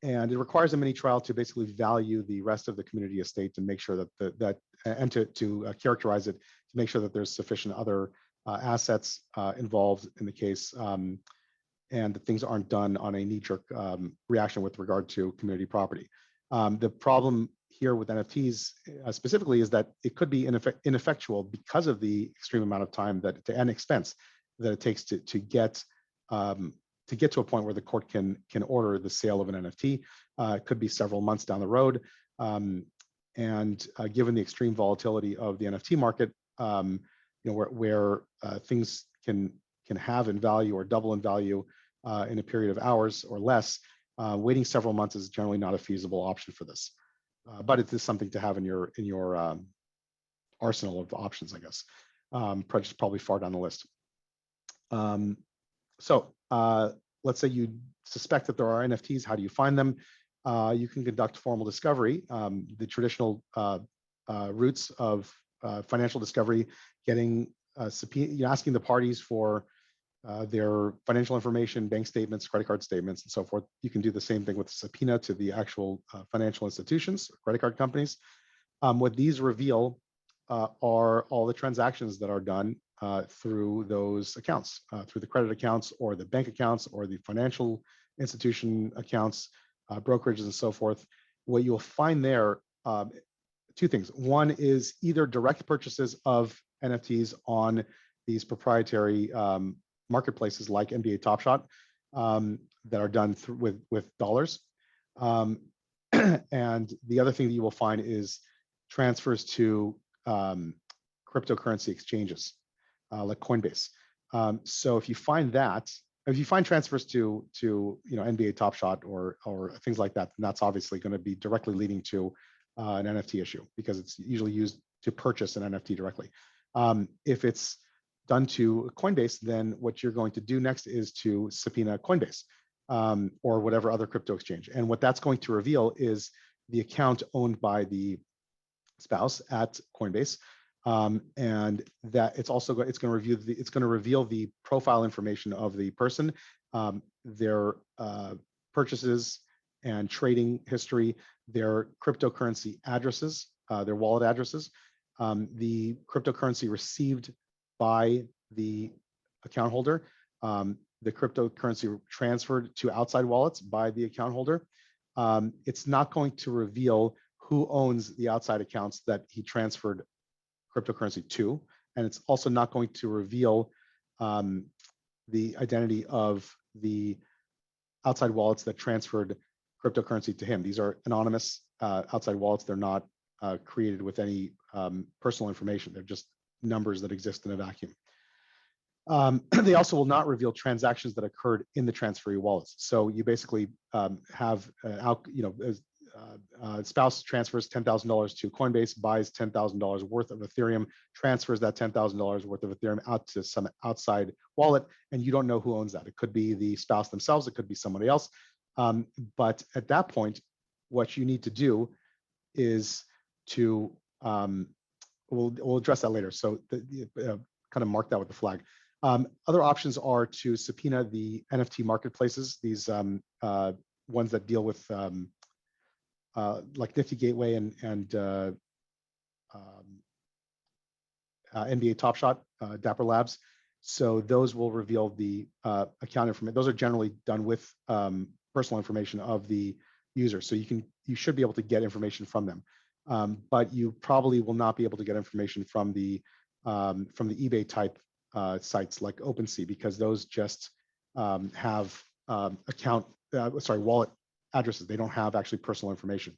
And it requires a mini trial to basically value the rest of the community estate and make sure that and to characterize it to make sure that there's sufficient other assets involved in the case, and that things aren't done on a knee-jerk reaction with regard to community property. The problem here with NFTs specifically is that it could be ineffectual because of the extreme amount of time and expense that it takes to get to a point where the court can order the sale of an NFT. It could be several months down the road. And given the extreme volatility of the NFT market, where things can halve in value or double in value in a period of hours or less, waiting several months is generally not a feasible option for this. But it is something to have in your arsenal of options, I guess. Probably far down the list. So let's say you suspect that there are NFTs. How do you find them? You can conduct formal discovery. The traditional routes of financial discovery, getting asking the parties for their financial information, bank statements, credit card statements, and so forth. You can do the same thing with a subpoena to the actual financial institutions, credit card companies. What these reveal are all the transactions that are done through those accounts, through the credit accounts or the bank accounts or the financial institution accounts, brokerages, and so forth. What you'll find there, two things. One is either direct purchases of NFTs on these proprietary marketplaces like NBA Top Shot that are done with dollars. And the other thing that you will find is transfers to cryptocurrency exchanges like Coinbase. So if you find transfers to NBA Top Shot or things like that, then that's obviously going to be directly leading to an NFT issue because it's usually used to purchase an NFT directly. If it's done to Coinbase, then what you're going to do next is to subpoena Coinbase or whatever other crypto exchange. And what that's going to reveal is the account owned by the spouse at Coinbase, and that it's going to reveal the profile information of the person, their purchases and trading history, their cryptocurrency addresses, their wallet addresses, the cryptocurrency received by the account holder, the cryptocurrency transferred to outside wallets by the account holder. It's not going to reveal who owns the outside accounts that he transferred cryptocurrency to, and it's also not going to reveal the identity of the outside wallets that transferred cryptocurrency to him. These are anonymous outside wallets. They're not created with any personal information. They're just numbers that exist in a vacuum. They also will not reveal transactions that occurred in the transferee wallets. So you basically have, spouse transfers $10,000 to Coinbase, buys $10,000 worth of Ethereum, transfers that $10,000 worth of Ethereum out to some outside wallet, and you don't know who owns that. It could be the spouse themselves, it could be somebody else. But at that point, what you need to do is to we'll address that later. So kind of mark that with the flag. Other options are to subpoena the NFT marketplaces, these ones that deal with like Nifty Gateway and NBA Top Shot, Dapper Labs. So those will reveal the account information. Those are generally done with personal information of the user. So you should be able to get information from them. But you probably will not be able to get information from the eBay type sites like OpenSea, because those just have wallet addresses. They don't have actually personal information.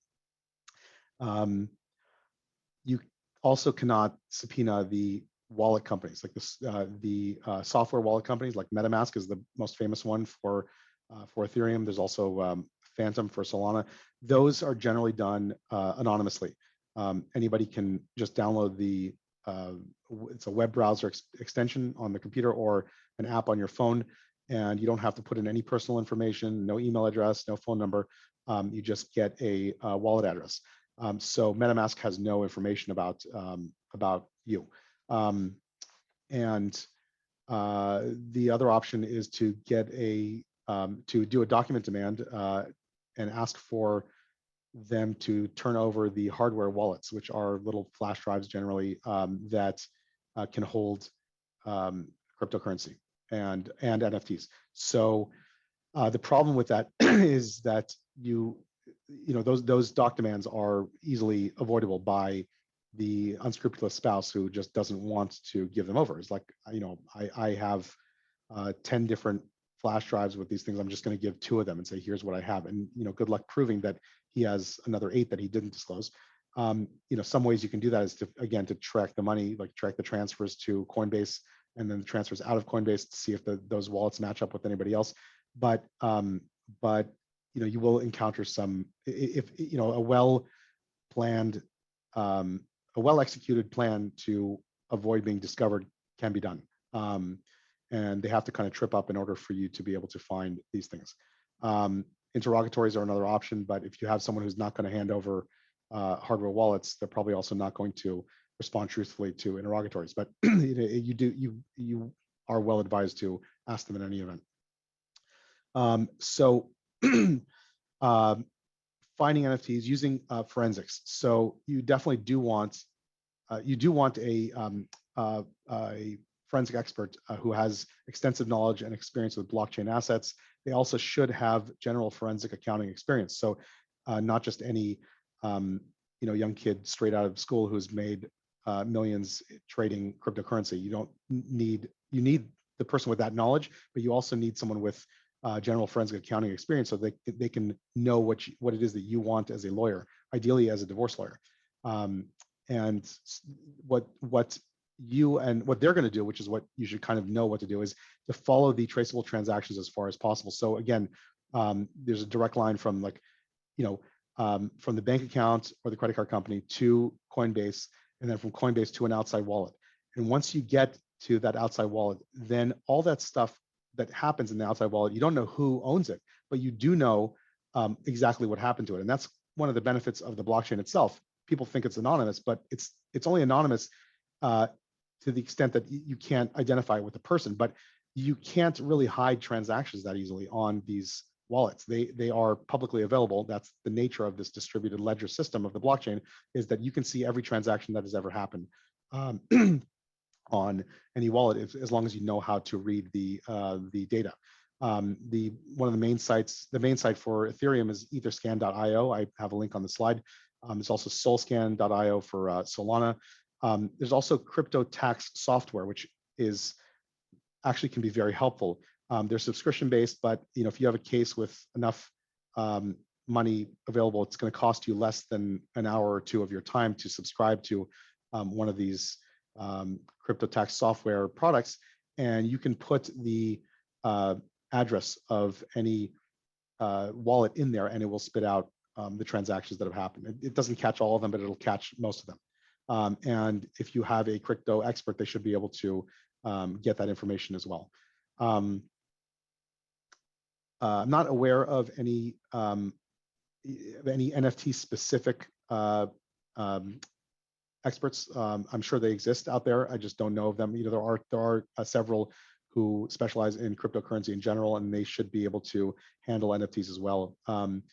You also cannot subpoena the wallet companies, like the software wallet companies, like MetaMask is the most famous one for Ethereum. There's also Phantom for Solana. Those are generally done anonymously. Anybody can just download it's a web browser extension on the computer or an app on your phone, and you don't have to put in any personal information, no email address, no phone number. You just get a wallet address. So MetaMask has no information about you. And the other option is to get to do a document demand and ask for them to turn over the hardware wallets, which are little flash drives generally that can hold cryptocurrency and NFTs. So the problem with that is that those doc demands are easily avoidable by the unscrupulous spouse who just doesn't want to give them over. It's like, I have 10 different flash drives with these things. I'm just going to give 2 of them and say, here's what I have. And, good luck proving that he has another 8 that he didn't disclose. Some ways you can do that is to track the money, like track the transfers to Coinbase and then the transfers out of Coinbase to see if those wallets match up with anybody else. But you will encounter some, if a well-planned, a well-executed plan to avoid being discovered can be done. And they have to kind of trip up in order for you to be able to find these things. Interrogatories are another option, but if you have someone who's not going to hand over hardware wallets, they're probably also not going to respond truthfully to interrogatories. But you are well advised to ask them in any event. Finding NFTs using forensics. So you definitely do want a forensic expert who has extensive knowledge and experience with blockchain assets. They also should have general forensic accounting experience. So not just any young kid straight out of school who's made millions trading cryptocurrency. You need the person with that knowledge, but you also need someone with general forensic accounting experience so they can know what it is that you want as a lawyer, ideally as a divorce lawyer. And what they're going to do, which is what you should kind of know what to do, is to follow the traceable transactions as far as possible. So again, there's a direct line from from the bank account or the credit card company to Coinbase, and then from Coinbase to an outside wallet. And once you get to that outside wallet, then all that stuff that happens in the outside wallet, you don't know who owns it, but you do know exactly what happened to it. And that's one of the benefits of the blockchain itself. People think it's anonymous, but it's only anonymous to the extent that you can't identify it with the person, but you can't really hide transactions that easily on these wallets. They are publicly available. That's the nature of this distributed ledger system of the blockchain, is that you can see every transaction that has ever happened on any wallet, as long as you know how to read the data. One of the main sites, the main site for Ethereum is etherscan.io. I have a link on the slide. There's also solscan.io for Solana. There's also crypto tax software, which is actually can be very helpful. They're subscription based, but if you have a case with enough money available, it's going to cost you less than an hour or 2 of your time to subscribe to one of these crypto tax software products, and you can put the address of any wallet in there, and it will spit out the transactions that have happened. It doesn't catch all of them, but it'll catch most of them. And if you have a crypto expert, they should be able to get that information as well. I'm not aware of any NFT specific experts. I'm sure they exist out there. I just don't know of them. There are several who specialize in cryptocurrency in general, and they should be able to handle NFTs as well. When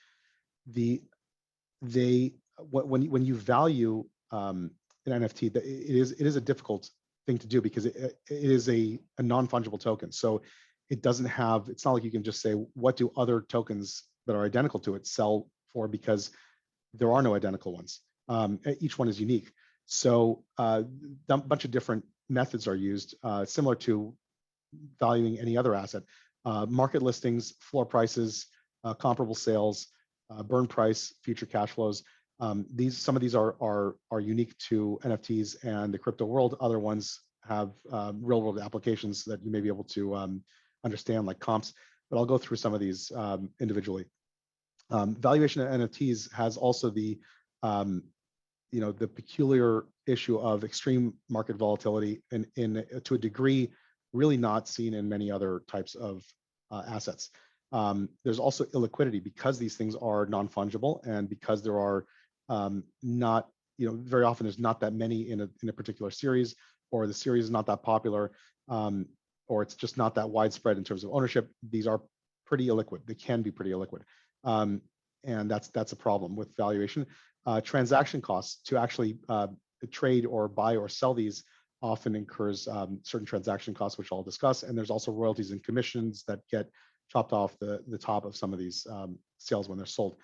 you value an NFT, it is a difficult thing to do because it is a non-fungible token. So it doesn't have, it's not like you can just say, what do other tokens that are identical to it sell for? Because there are no identical ones. Each one is unique. So a bunch of different methods are used, similar to valuing any other asset. Market listings, floor prices, comparable sales, burn price, future cash flows. Some of these are unique to NFTs and the crypto world. Other ones have real world applications that you may be able to understand, like comps, but I'll go through some of these individually. Valuation of NFTs has also the peculiar issue of extreme market volatility and to a degree really not seen in many other types of assets. There's also illiquidity because these things are non-fungible, and because there are not, very often there's not that many in a particular series, or the series is not that popular, or it's just not that widespread in terms of ownership. These are pretty illiquid. They can be pretty illiquid. that's a problem with valuation. Transaction costs to actually trade or buy or sell these often incurs certain transaction costs, which I'll discuss. And there's also royalties and commissions that get chopped off the top of some of these sales when they're sold.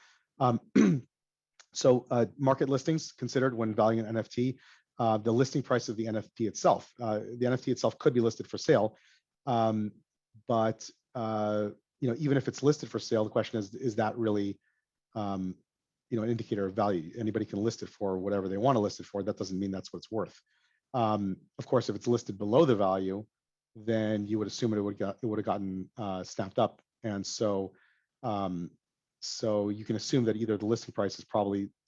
So market listings considered when valuing an NFT, the listing price of the NFT itself. The NFT itself could be listed for sale, but even if it's listed for sale, the question is that really an indicator of value? Anybody can list it for whatever they want to list it for. That doesn't mean that's what it's worth. Of course, if it's listed below the value, then you would assume it would have gotten snapped up, and so you can assume that either the listing price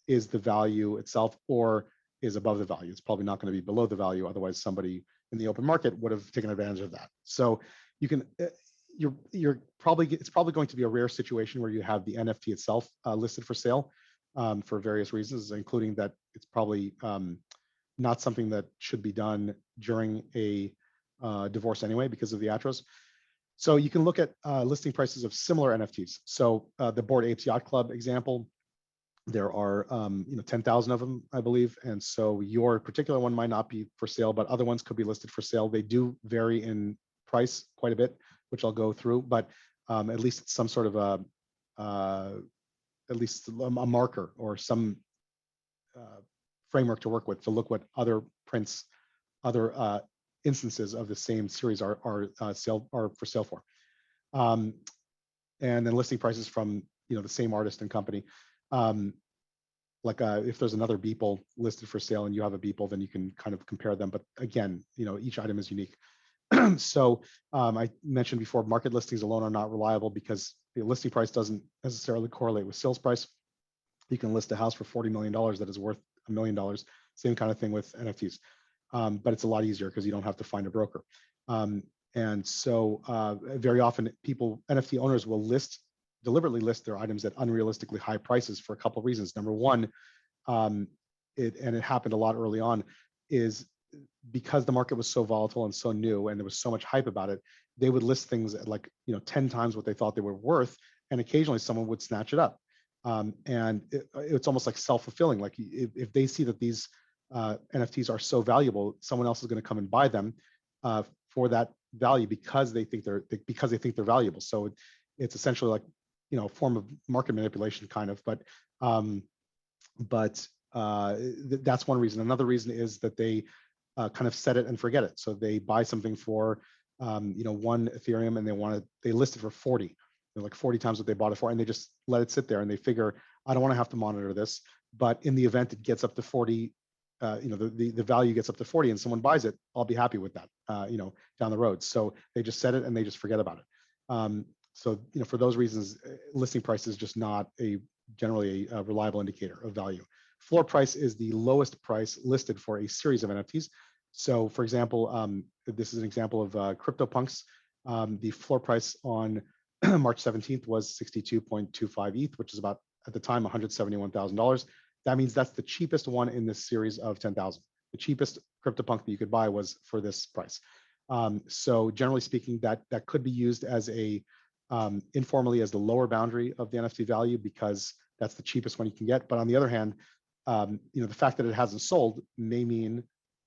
is the value itself or is above the value. It's probably not going to be below the value. Otherwise, somebody in the open market would have taken advantage of that. So you can, it's probably going to be a rare situation where you have the NFT itself listed for sale for various reasons, including that it's probably not something that should be done during a divorce anyway because of the Atros. So you can look at listing prices of similar NFTs. So the Bored Apes Yacht Club example, there are 10,000 of them, I believe. And so your particular one might not be for sale, but other ones could be listed for sale. They do vary in price quite a bit, which I'll go through, but at least it's some sort of at least a marker or some framework to work with to look what other prints, other instances of the same series are for sale for, and then listing prices from the same artist and company. If there's another Beeple listed for sale and you have a Beeple, then you can kind of compare them. But again, each item is unique. So I mentioned before, market listings alone are not reliable because the listing price doesn't necessarily correlate with sales price. You can list a house for $40 million that is worth $1 million. Same kind of thing with NFTs. But it's a lot easier because you don't have to find a broker. And so very often NFT owners will deliberately list their items at unrealistically high prices for a couple of reasons. Number one, it happened a lot early on, is because the market was so volatile and so new and there was so much hype about it, they would list things at 10 times what they thought they were worth, and occasionally someone would snatch it up. And it's almost like self-fulfilling. Like if they see that these NFTs are so valuable, someone else is going to come and buy them for that value because they think they're valuable. So it's essentially like a form of market manipulation, kind of. But that's one reason. Another reason is that they kind of set it and forget it. So they buy something for 1 Ethereum and they list it for 40. They're like 40 times what they bought it for, and they just let it sit there and they figure, I don't want to have to monitor this. But in the event it gets up to 40, the value gets up to 40 and someone buys it, I'll be happy with that, down the road. So they just set it and they just forget about it. So for those reasons, listing price is just not generally a reliable indicator of value. Floor price is the lowest price listed for a series of NFTs. So for example, this is an example of CryptoPunks. The floor price on March 17th was 62.25 ETH, which is about, at the time, $171,000. That means that's the cheapest one in this series of 10,000. The cheapest CryptoPunk that you could buy was for this price. So generally speaking, that could be used as informally as the lower boundary of the NFT value because that's the cheapest one you can get. But on the other hand, the fact that it hasn't sold may mean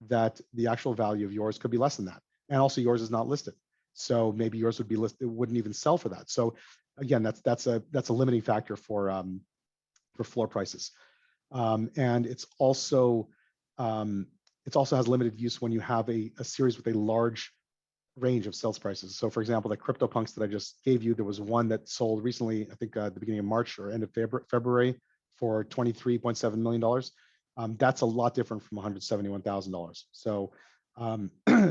that the actual value of yours could be less than that. And also yours is not listed. So maybe yours would be listed, it wouldn't even sell for that. So again, that's a limiting factor for floor prices. And it also has limited use when you have a series with a large range of sales prices. So for example, the CryptoPunks that I just gave you, there was one that sold recently, I think at the beginning of March or end of February for $23.7 million. That's a lot different from $171,000. So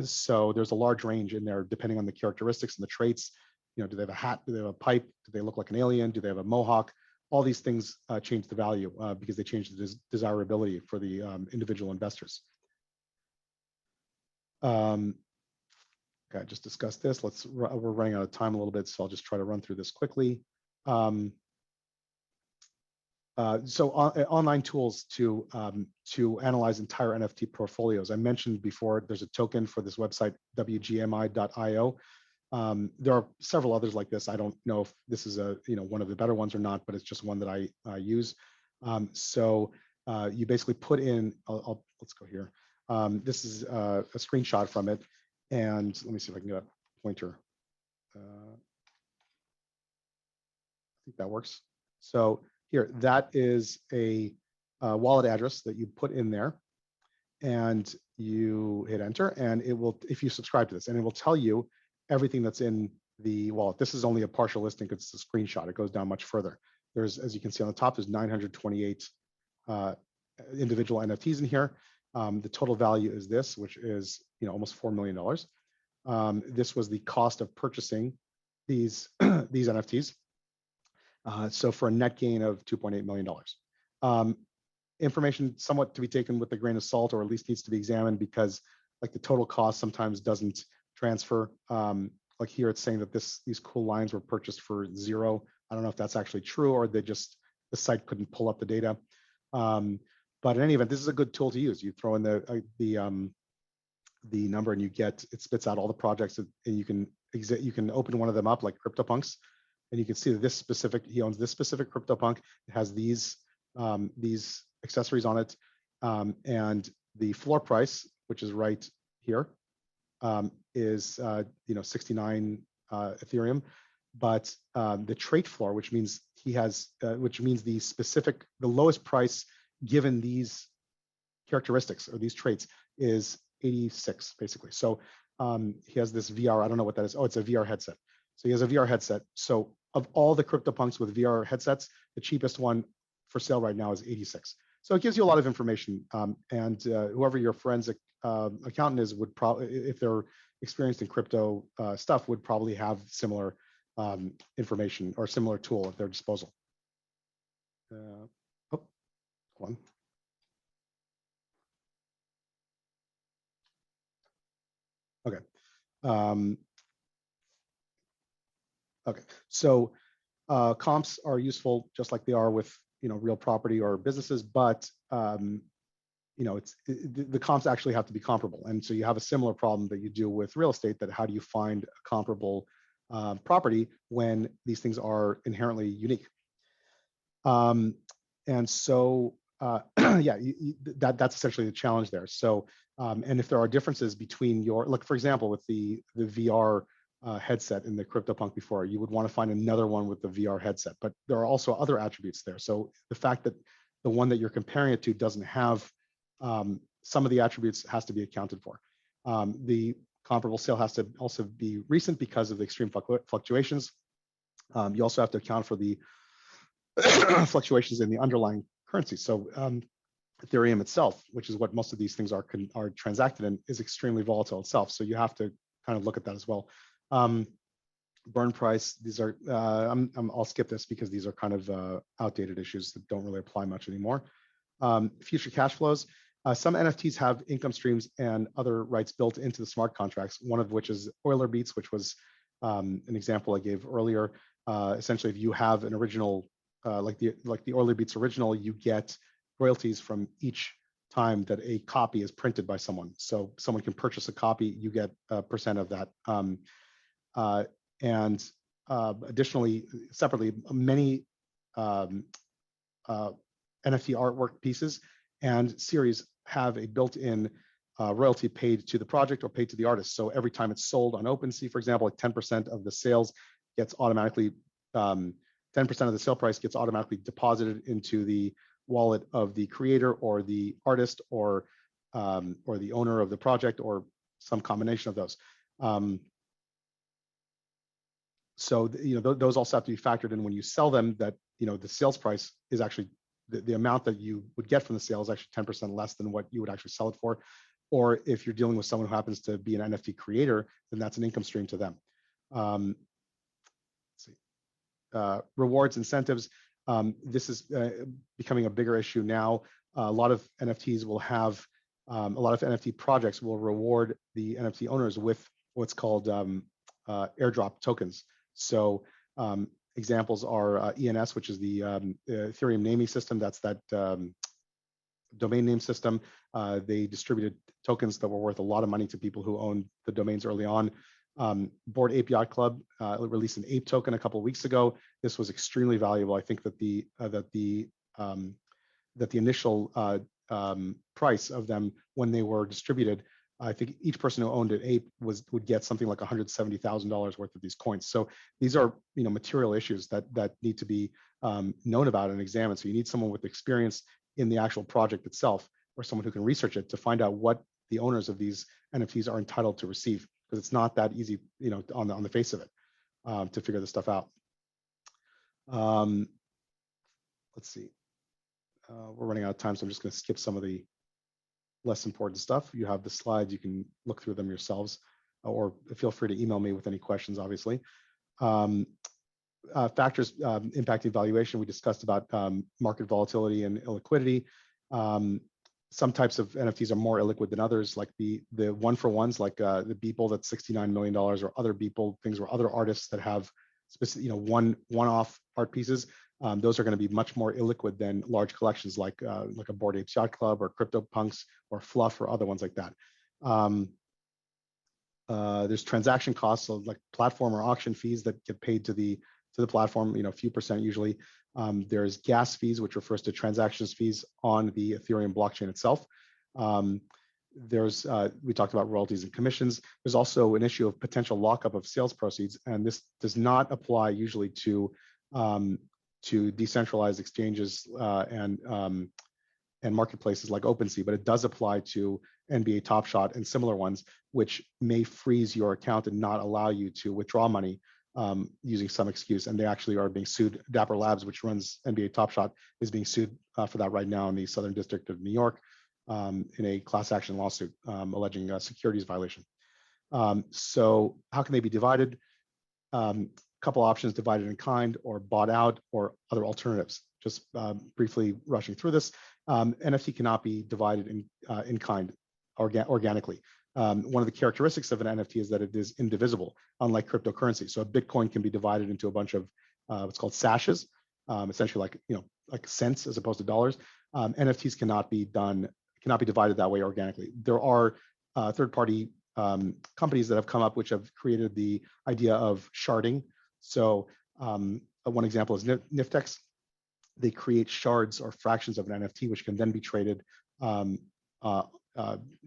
so there's a large range in there depending on the characteristics and the traits. Do they have a hat? Do they have a pipe? Do they look like an alien? Do they have a mohawk? All these things change the value because they change the desirability for the individual investors. Okay, I just discussed this. We're running out of time a little bit, so I'll just try to run through this quickly. Online tools to analyze entire NFT portfolios. I mentioned before, there's a token for this website, wgmi.io. There are several others like this. I don't know if this is one of the better ones or not, but it's just one that I use. You basically put in, let's go here. This is a screenshot from it. And let me see if I can get a pointer. I think that works. So here, that is a wallet address that you put in there, and you hit enter, and it will, if you subscribe to this, and it will tell you everything that's in the wallet. This is only a partial listing because it's a screenshot. It goes down much further. There's, as you can see on the top, there's 928 individual NFTs in here. The total value is this, which is almost $4 million. This was the cost of purchasing these these NFTs. So for a net gain of $2.8 million. Information somewhat to be taken with a grain of salt, or at least needs to be examined, because like the total cost sometimes doesn't transfer. Like here, it's saying that these cool lines were purchased for $0. I don't know if that's actually true, or the site couldn't pull up the data. But in any event, this is a good tool to use. You throw in the number, and it spits out all the projects, and you can open one of them up like CryptoPunks, and you can see that he owns this specific CryptoPunk. It has these accessories on it, and the floor price, which is right here, is 69 Ethereum. But the trait floor, which means the lowest price given these characteristics or these traits, is 86 basically. So he has this VR. I don't know what that is. Oh, it's a VR headset. So he has a VR headset. So of all the CryptoPunks with VR headsets, the cheapest one for sale right now is 86. So it gives you a lot of information. And whoever your forensic accountant is would probably, if they're experienced in crypto stuff, would probably have similar information or similar tool at their disposal. One. Okay. Okay. So comps are useful just like they are with real property or businesses, but the comps actually have to be comparable. And so you have a similar problem that you do with real estate, that how do you find a comparable property when these things are inherently unique? And so that's essentially the challenge there. So and if there are differences between for example, with the VR headset in the CryptoPunk before, you would want to find another one with the VR headset, but there are also other attributes there. So the fact that the one that you're comparing it to doesn't have some of the attributes has to be accounted for. The comparable sale has to also be recent because of the extreme fluctuations. You also have to account for the fluctuations in the underlying currency. So Ethereum itself, which is what most of these things are transacted in, is extremely volatile itself. So you have to kind of look at that as well. Burn price, these are, I'll skip this because these are kind of outdated issues that don't really apply much anymore. Future cash flows. Some NFTs have income streams and other rights built into the smart contracts, one of which is Euler Beats, which was an example I gave earlier. Essentially, if you have an original, like the Euler Beats original, you get royalties from each time that a copy is printed by someone. So someone can purchase a copy, you get a percent of that. Additionally, separately, many NFT artwork pieces and series have a built-in royalty paid to the project or paid to the artist. So every time it's sold on OpenSea, for example, like 10% of the sales gets automatically, 10% of the sale price gets automatically deposited into the wallet of the creator or the artist or the owner of the project, or some combination of those. So those also have to be factored in when you sell them, that the sales price is actually the amount that you would get from the sale is actually 10% less than what you would actually sell it for. Or if you're dealing with someone who happens to be an NFT creator, then that's an income stream to them. Let's see. Rewards, incentives. This is becoming a bigger issue now. A lot of NFTs will have, a lot of NFT projects will reward the NFT owners with what's called airdrop tokens. So examples are ENS, which is the Ethereum naming system. That's that domain name system. They distributed tokens that were worth a lot of money to people who owned the domains early on. Board Ape Yacht Club released an ape token a couple of weeks ago. This was extremely valuable. I think that the initial price of them when they were distributed, I think each person who owned an ape would get something like $170,000 worth of these coins. So these are material issues that need to be known about and examined. So you need someone with experience in the actual project itself, or someone who can research it to find out what the owners of these NFTs are entitled to receive, because it's not that easy, on the face of it, to figure this stuff out. Let's see. We're running out of time, so I'm just going to skip some of the less important stuff. You have the slides, you can look through them yourselves, or feel free to email me with any questions, obviously. Factors impacting valuation, we discussed about market volatility and illiquidity. Some types of NFTs are more illiquid than others, like the one-for-ones, like the Beeple that's $69 million, or other Beeple things, or other artists that have specific, one-off art pieces. Those are going to be much more illiquid than large collections like a Bored Apes Yacht Club, or CryptoPunks, or Fluff, or other ones like that. There's transaction costs, so like platform or auction fees that get paid to the platform, a few percent usually. There's gas fees, which refers to transactions fees on the Ethereum blockchain itself. We talked about royalties and commissions. There's also an issue of potential lockup of sales proceeds, and this does not apply usually to decentralized exchanges and marketplaces like OpenSea, but it does apply to NBA Top Shot and similar ones, which may freeze your account and not allow you to withdraw money using some excuse. And they actually are being sued. Dapper Labs, which runs NBA Top Shot, is being sued for that right now in the Southern District of New York in a class action lawsuit alleging a securities violation. So how can they be divided? Couple options: divided in kind, or bought out, or other alternatives. Just briefly rushing through this, NFT cannot be divided in kind organically. One of the characteristics of an NFT is that it is indivisible, unlike cryptocurrency. So a Bitcoin can be divided into a bunch of what's called sashes, essentially like cents as opposed to dollars. NFTs cannot be divided that way organically. There are third-party companies that have come up which have created the idea of sharding. So one example is Niftex. They create shards or fractions of an NFT, which can then be traded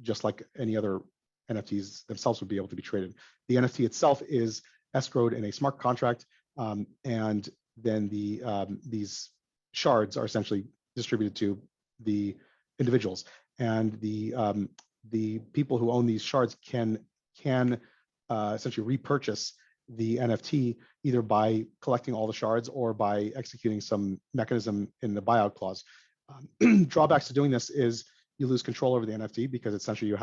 just like any other NFTs themselves would be able to be traded. The NFT itself is escrowed in a smart contract, and then these shards are essentially distributed to the individuals. And the people who own these shards can essentially repurchase the NFT either by collecting all the shards or by executing some mechanism in the buyout clause. Drawbacks to doing this is you lose control over the NFT, because essentially you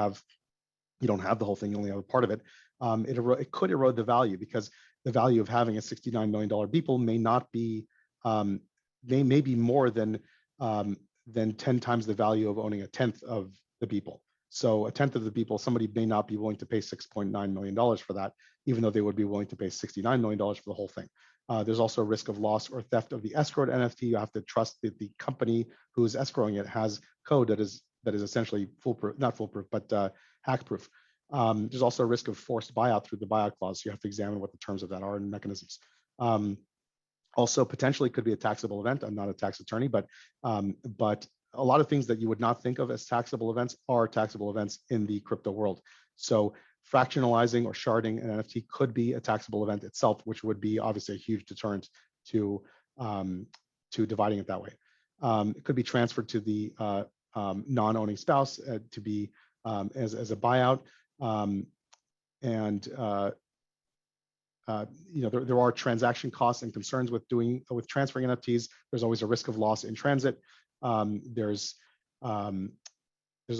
don't have the whole thing, you only have a part of it. It could erode the value, because the value of having a $69 million Beeple may not be, may be more than 10 times the value of owning a tenth of the Beeple. So a tenth of the Beeple, somebody may not be willing to pay $6.9 million for that, even though they would be willing to pay $69 million for the whole thing. There's also a risk of loss or theft of the escrowed NFT. You have to trust that the company who is escrowing it has code that is essentially foolproof, not foolproof, but hack-proof. There's also a risk of forced buyout through the buyout clause. So you have to examine what the terms of that are and mechanisms. Also, potentially could be a taxable event. I'm not a tax attorney, but a lot of things that you would not think of as taxable events are taxable events in the crypto world. So fractionalizing or sharding an NFT could be a taxable event itself, which would be obviously a huge deterrent to dividing it that way. It could be transferred to the non-owning spouse to be as a buyout. There are transaction costs and concerns with transferring NFTs. There's always a risk of loss in transit. There's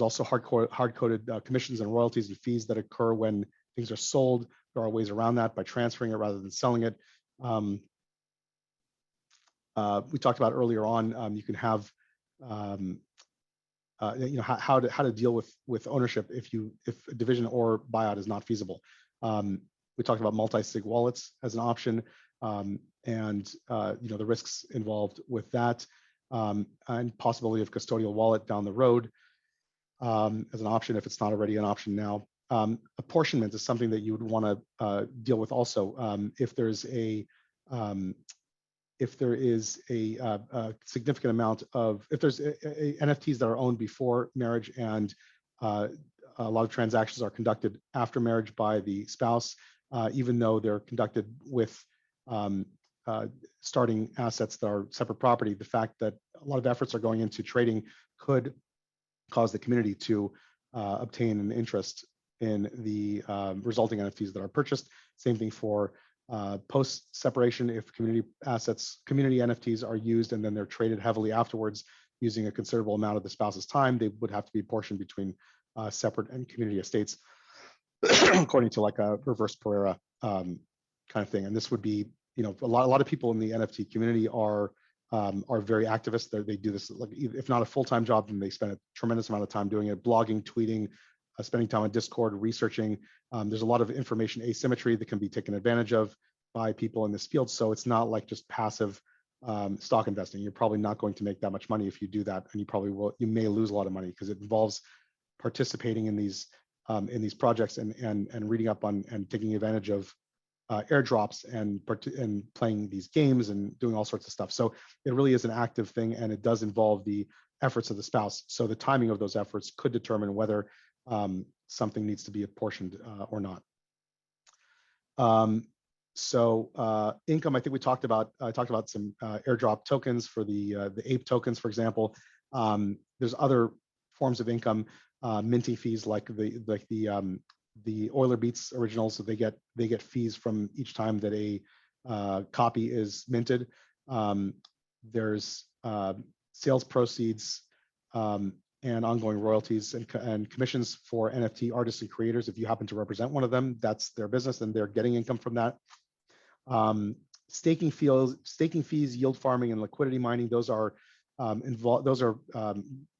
also hard-coded commissions and royalties and fees that occur when things are sold. There are ways around that by transferring it rather than selling it. We talked about earlier on. You can have how to deal with ownership if a division or buyout is not feasible. We talked about multi-sig wallets as an option, and the risks involved with that, and possibility of custodial wallet down the road as an option if it's not already an option now. apportionment is something that you would want to deal with also. If there is a significant amount of, if there's NFTs that are owned before marriage and a lot of transactions are conducted after marriage by the spouse, even though they're conducted with starting assets that are separate property, the fact that a lot of efforts are going into trading could cause the community to obtain an interest in the resulting NFTs that are purchased. Same thing for post-separation. If community NFTs are used and then they're traded heavily afterwards using a considerable amount of the spouse's time, they would have to be apportioned between separate and community estates, according to like a reverse Pereira kind of thing. And this would be, you know, a lot of people in the NFT community are very activist. They do this, like, if not a full-time job, then they spend a tremendous amount of time doing it, blogging, tweeting, spending time on Discord, researching. There's a lot of information asymmetry that can be taken advantage of by people in this field. So it's not like just passive stock investing. You're probably not going to make that much money if you do that, and you may lose a lot of money because it involves participating in these projects and reading up on and taking advantage of airdrops and playing these games and doing all sorts of stuff. So it really is an active thing, and it does involve the efforts of the spouse. So the timing of those efforts could determine whether something needs to be apportioned or not. Income, I think we talked about some airdrop tokens for the ape tokens, for example. There's other forms of income, minting fees like the Euler Beats originals. So they get fees from each time that a copy is minted. There's sales proceeds and ongoing royalties and commissions for NFT artists and creators. If you happen to represent one of them, that's their business and they're getting income from that. Staking fees, yield farming, and liquidity mining. Those are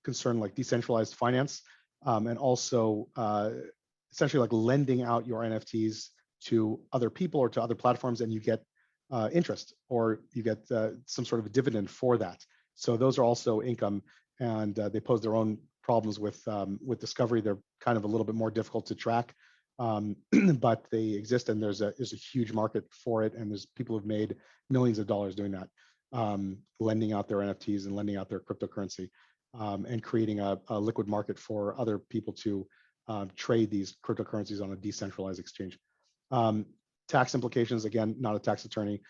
concerned like decentralized finance, and also essentially like lending out your NFTs to other people or to other platforms, and you get interest, or you get some sort of a dividend for that. So those are also income, and they pose their own problems with discovery. They're kind of a little bit more difficult to track, but they exist, and there's a huge market for it, and there's people who've made millions of dollars doing that, lending out their NFTs and lending out their cryptocurrency, and creating a liquid market for other people to trade these cryptocurrencies on a decentralized exchange. Tax implications, again, not a tax attorney.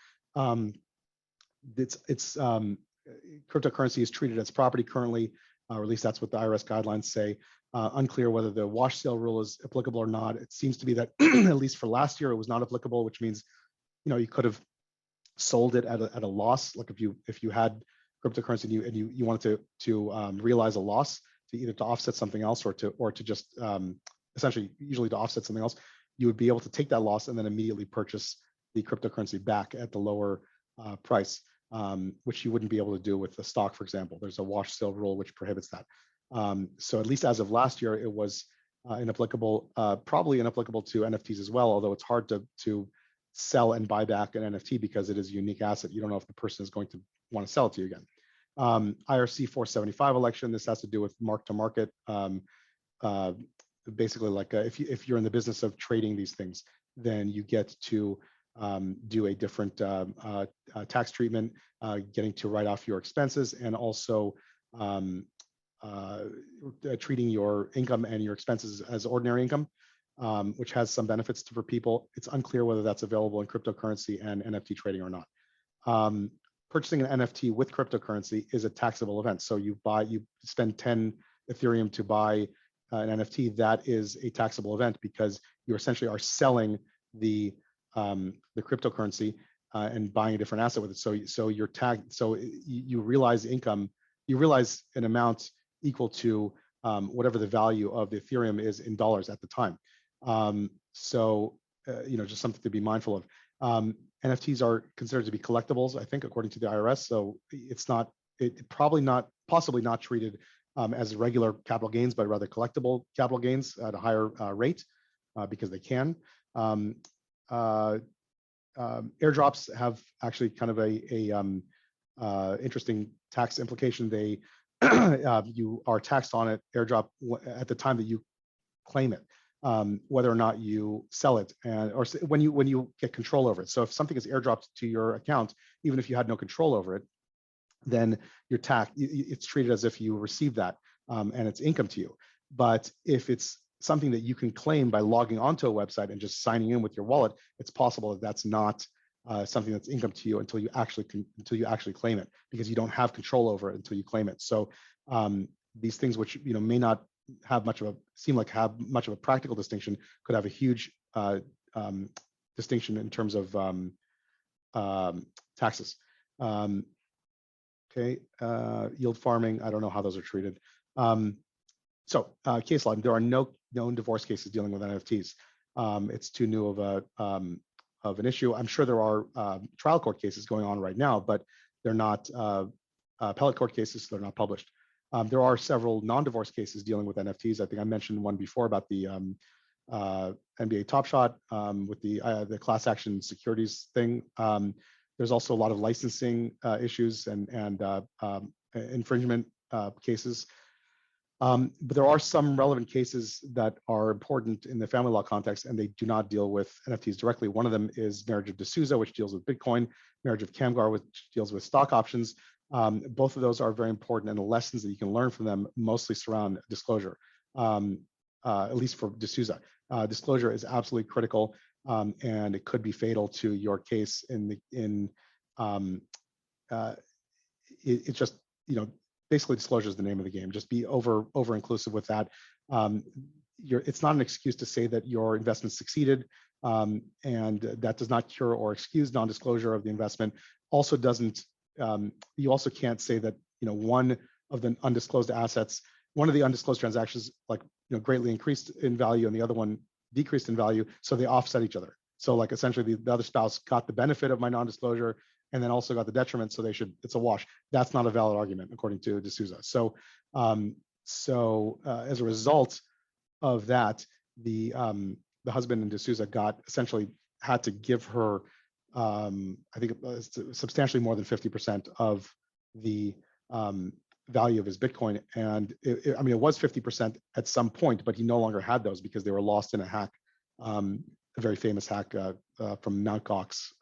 Cryptocurrency is treated as property currently, or at least that's what the IRS guidelines say. Unclear whether the wash sale rule is applicable or not. It seems to be that at least for last year, it was not applicable, which means, you know, you could have sold it at a loss. Like if you had cryptocurrency and you wanted to realize a loss, to either to offset something else or to just essentially, usually to offset something else, you would be able to take that loss and then immediately purchase the cryptocurrency back at the lower price, which you wouldn't be able to do with the stock, for example. There's a wash sale rule which prohibits that. So at least as of last year, it was inapplicable, probably inapplicable to NFTs as well, although it's hard to sell and buy back an NFT because it is a unique asset. You don't know if the person is going to want to sell it to you again. IRC 475 election, this has to do with mark to market. Basically, like if you're in the business of trading these things, then you get to do a different tax treatment, getting to write off your expenses, and also treating your income and your expenses as ordinary income, which has some benefits for people. It's unclear whether that's available in cryptocurrency and NFT trading or not. Purchasing an NFT with cryptocurrency is a taxable event. So you spend 10 Ethereum to buy an NFT. That is a taxable event because you essentially are selling the cryptocurrency and buying a different asset with it. So you're tagged. So you realize income. You realize an amount equal to whatever the value of the Ethereum is in dollars at the time. Just something to be mindful of. NFTs are considered to be collectibles, I think, according to the IRS. So possibly not treated as regular capital gains, but rather collectible capital gains at a higher rate because they can. Airdrops have actually kind of a interesting tax implication. You are taxed on it, airdrop, at the time that you claim it. whether or not you sell it, and or when you get control over it. So if something is airdropped to your account, even if you had no control over it, then your tax, it's treated as if you received that, and it's income to you. But if it's something that you can claim by logging onto a website and just signing in with your wallet, it's possible that that's not something that's income to you until you actually claim it, because you don't have control over it until you claim it. So these things, which may not have much of a practical distinction, could have a huge distinction in terms of taxes. Okay, yield farming, I don't know how those are treated. So case law, there are no known divorce cases dealing with NFTs. It's too new of an issue. I'm sure there are trial court cases going on right now, but they're not appellate court cases, so they're not published. There are several non-divorce cases dealing with NFTs. I think I mentioned one before about the NBA Top Shot with the class action securities thing. There's also a lot of licensing issues and infringement cases. But there are some relevant cases that are important in the family law context, and they do not deal with NFTs directly. One of them is marriage of D'Souza, which deals with Bitcoin, marriage of Kamgar, which deals with stock options. Both of those are very important, and the lessons that you can learn from them mostly surround disclosure, at least for D'Souza. Disclosure is absolutely critical, and it could be fatal to your case it's just, basically disclosure is the name of the game. Just be over inclusive with that. It's not an excuse to say that your investment succeeded, and that does not cure or excuse non-disclosure of the investment. Also doesn't, you also can't say that, one of the undisclosed assets, one of the undisclosed transactions, greatly increased in value and the other one decreased in value, so they offset each other. So essentially the other spouse got the benefit of my non-disclosure and then also got the detriment, so it's a wash. That's not a valid argument according to D'Souza. So as a result of that, the husband in D'Souza essentially had to give her, I think substantially more than 50% of the value of his Bitcoin. And it was 50% at some point, but he no longer had those because they were lost in a hack, a very famous hack from Mt. Gox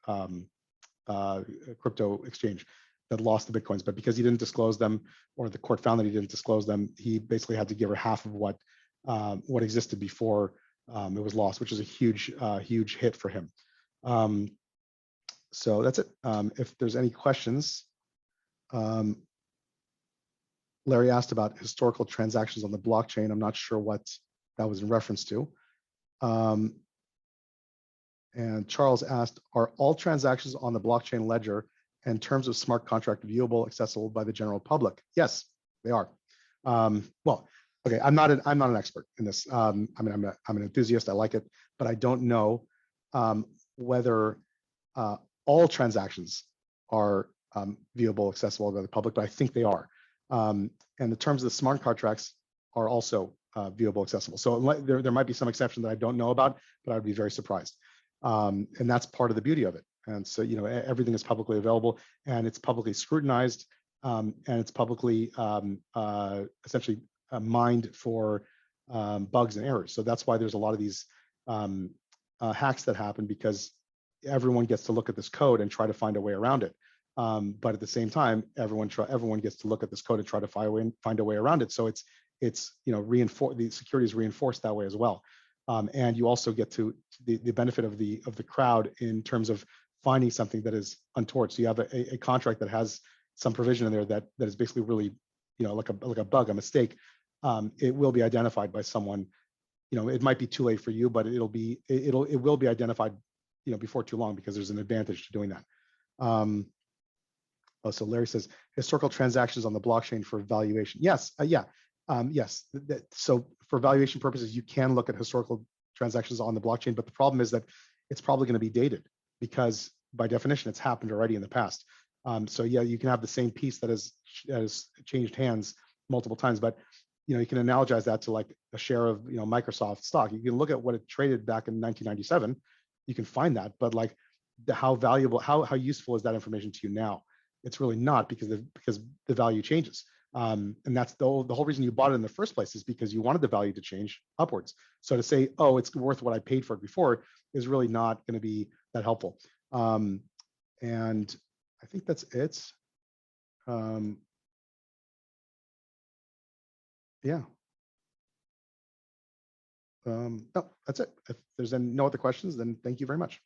crypto exchange that lost the Bitcoins. But because he didn't disclose them, or the court found that he didn't disclose them, he basically had to give her half of what existed before it was lost, which is a huge hit for him. So that's it. If there's any questions, Larry asked about historical transactions on the blockchain. I'm not sure what that was in reference to. And Charles asked, are all transactions on the blockchain ledger in terms of smart contract viewable, accessible by the general public? Yes, they are. Well, okay, I'm not an expert in this. I'm an enthusiast. I like it, but I don't know whether all transactions are viewable, accessible by the public, but I think they are. And the terms of the smart contracts are also viewable, accessible. So there might be some exception that I don't know about, but I would be very surprised. And that's part of the beauty of it. And so, everything is publicly available, and it's publicly scrutinized, and it's publicly essentially mined for bugs and errors. So that's why there's a lot of these hacks that happen, because everyone gets to look at this code and try to find a way around it. But at the same time, everyone gets to look at this code and try to find a way around it. So it's the security is reinforced that way as well. And you also get to the benefit of the crowd in terms of finding something that is untoward. So you have a contract that has some provision in there that is basically really, like a bug, a mistake. It will be identified by someone. It might be too late for you, but it will be identified, before too long, because there's an advantage to doing that. So Larry says historical transactions on the blockchain for valuation. Yes, yes. So for valuation purposes, you can look at historical transactions on the blockchain, but the problem is that it's probably going to be dated, because by definition, it's happened already in the past. So yeah, you can have the same piece that has changed hands multiple times, but you can analogize that to like a share of Microsoft stock. You can look at what it traded back in 1997. You can find that, but like how valuable, how useful is that information to you now? It's really not, because the value changes. And that's the whole reason you bought it in the first place, is because you wanted the value to change upwards. So to say, oh, it's worth what I paid for it before, is really not going to be that helpful. And I think that's it. Yeah. No, that's it. If there's no other questions, then thank you very much.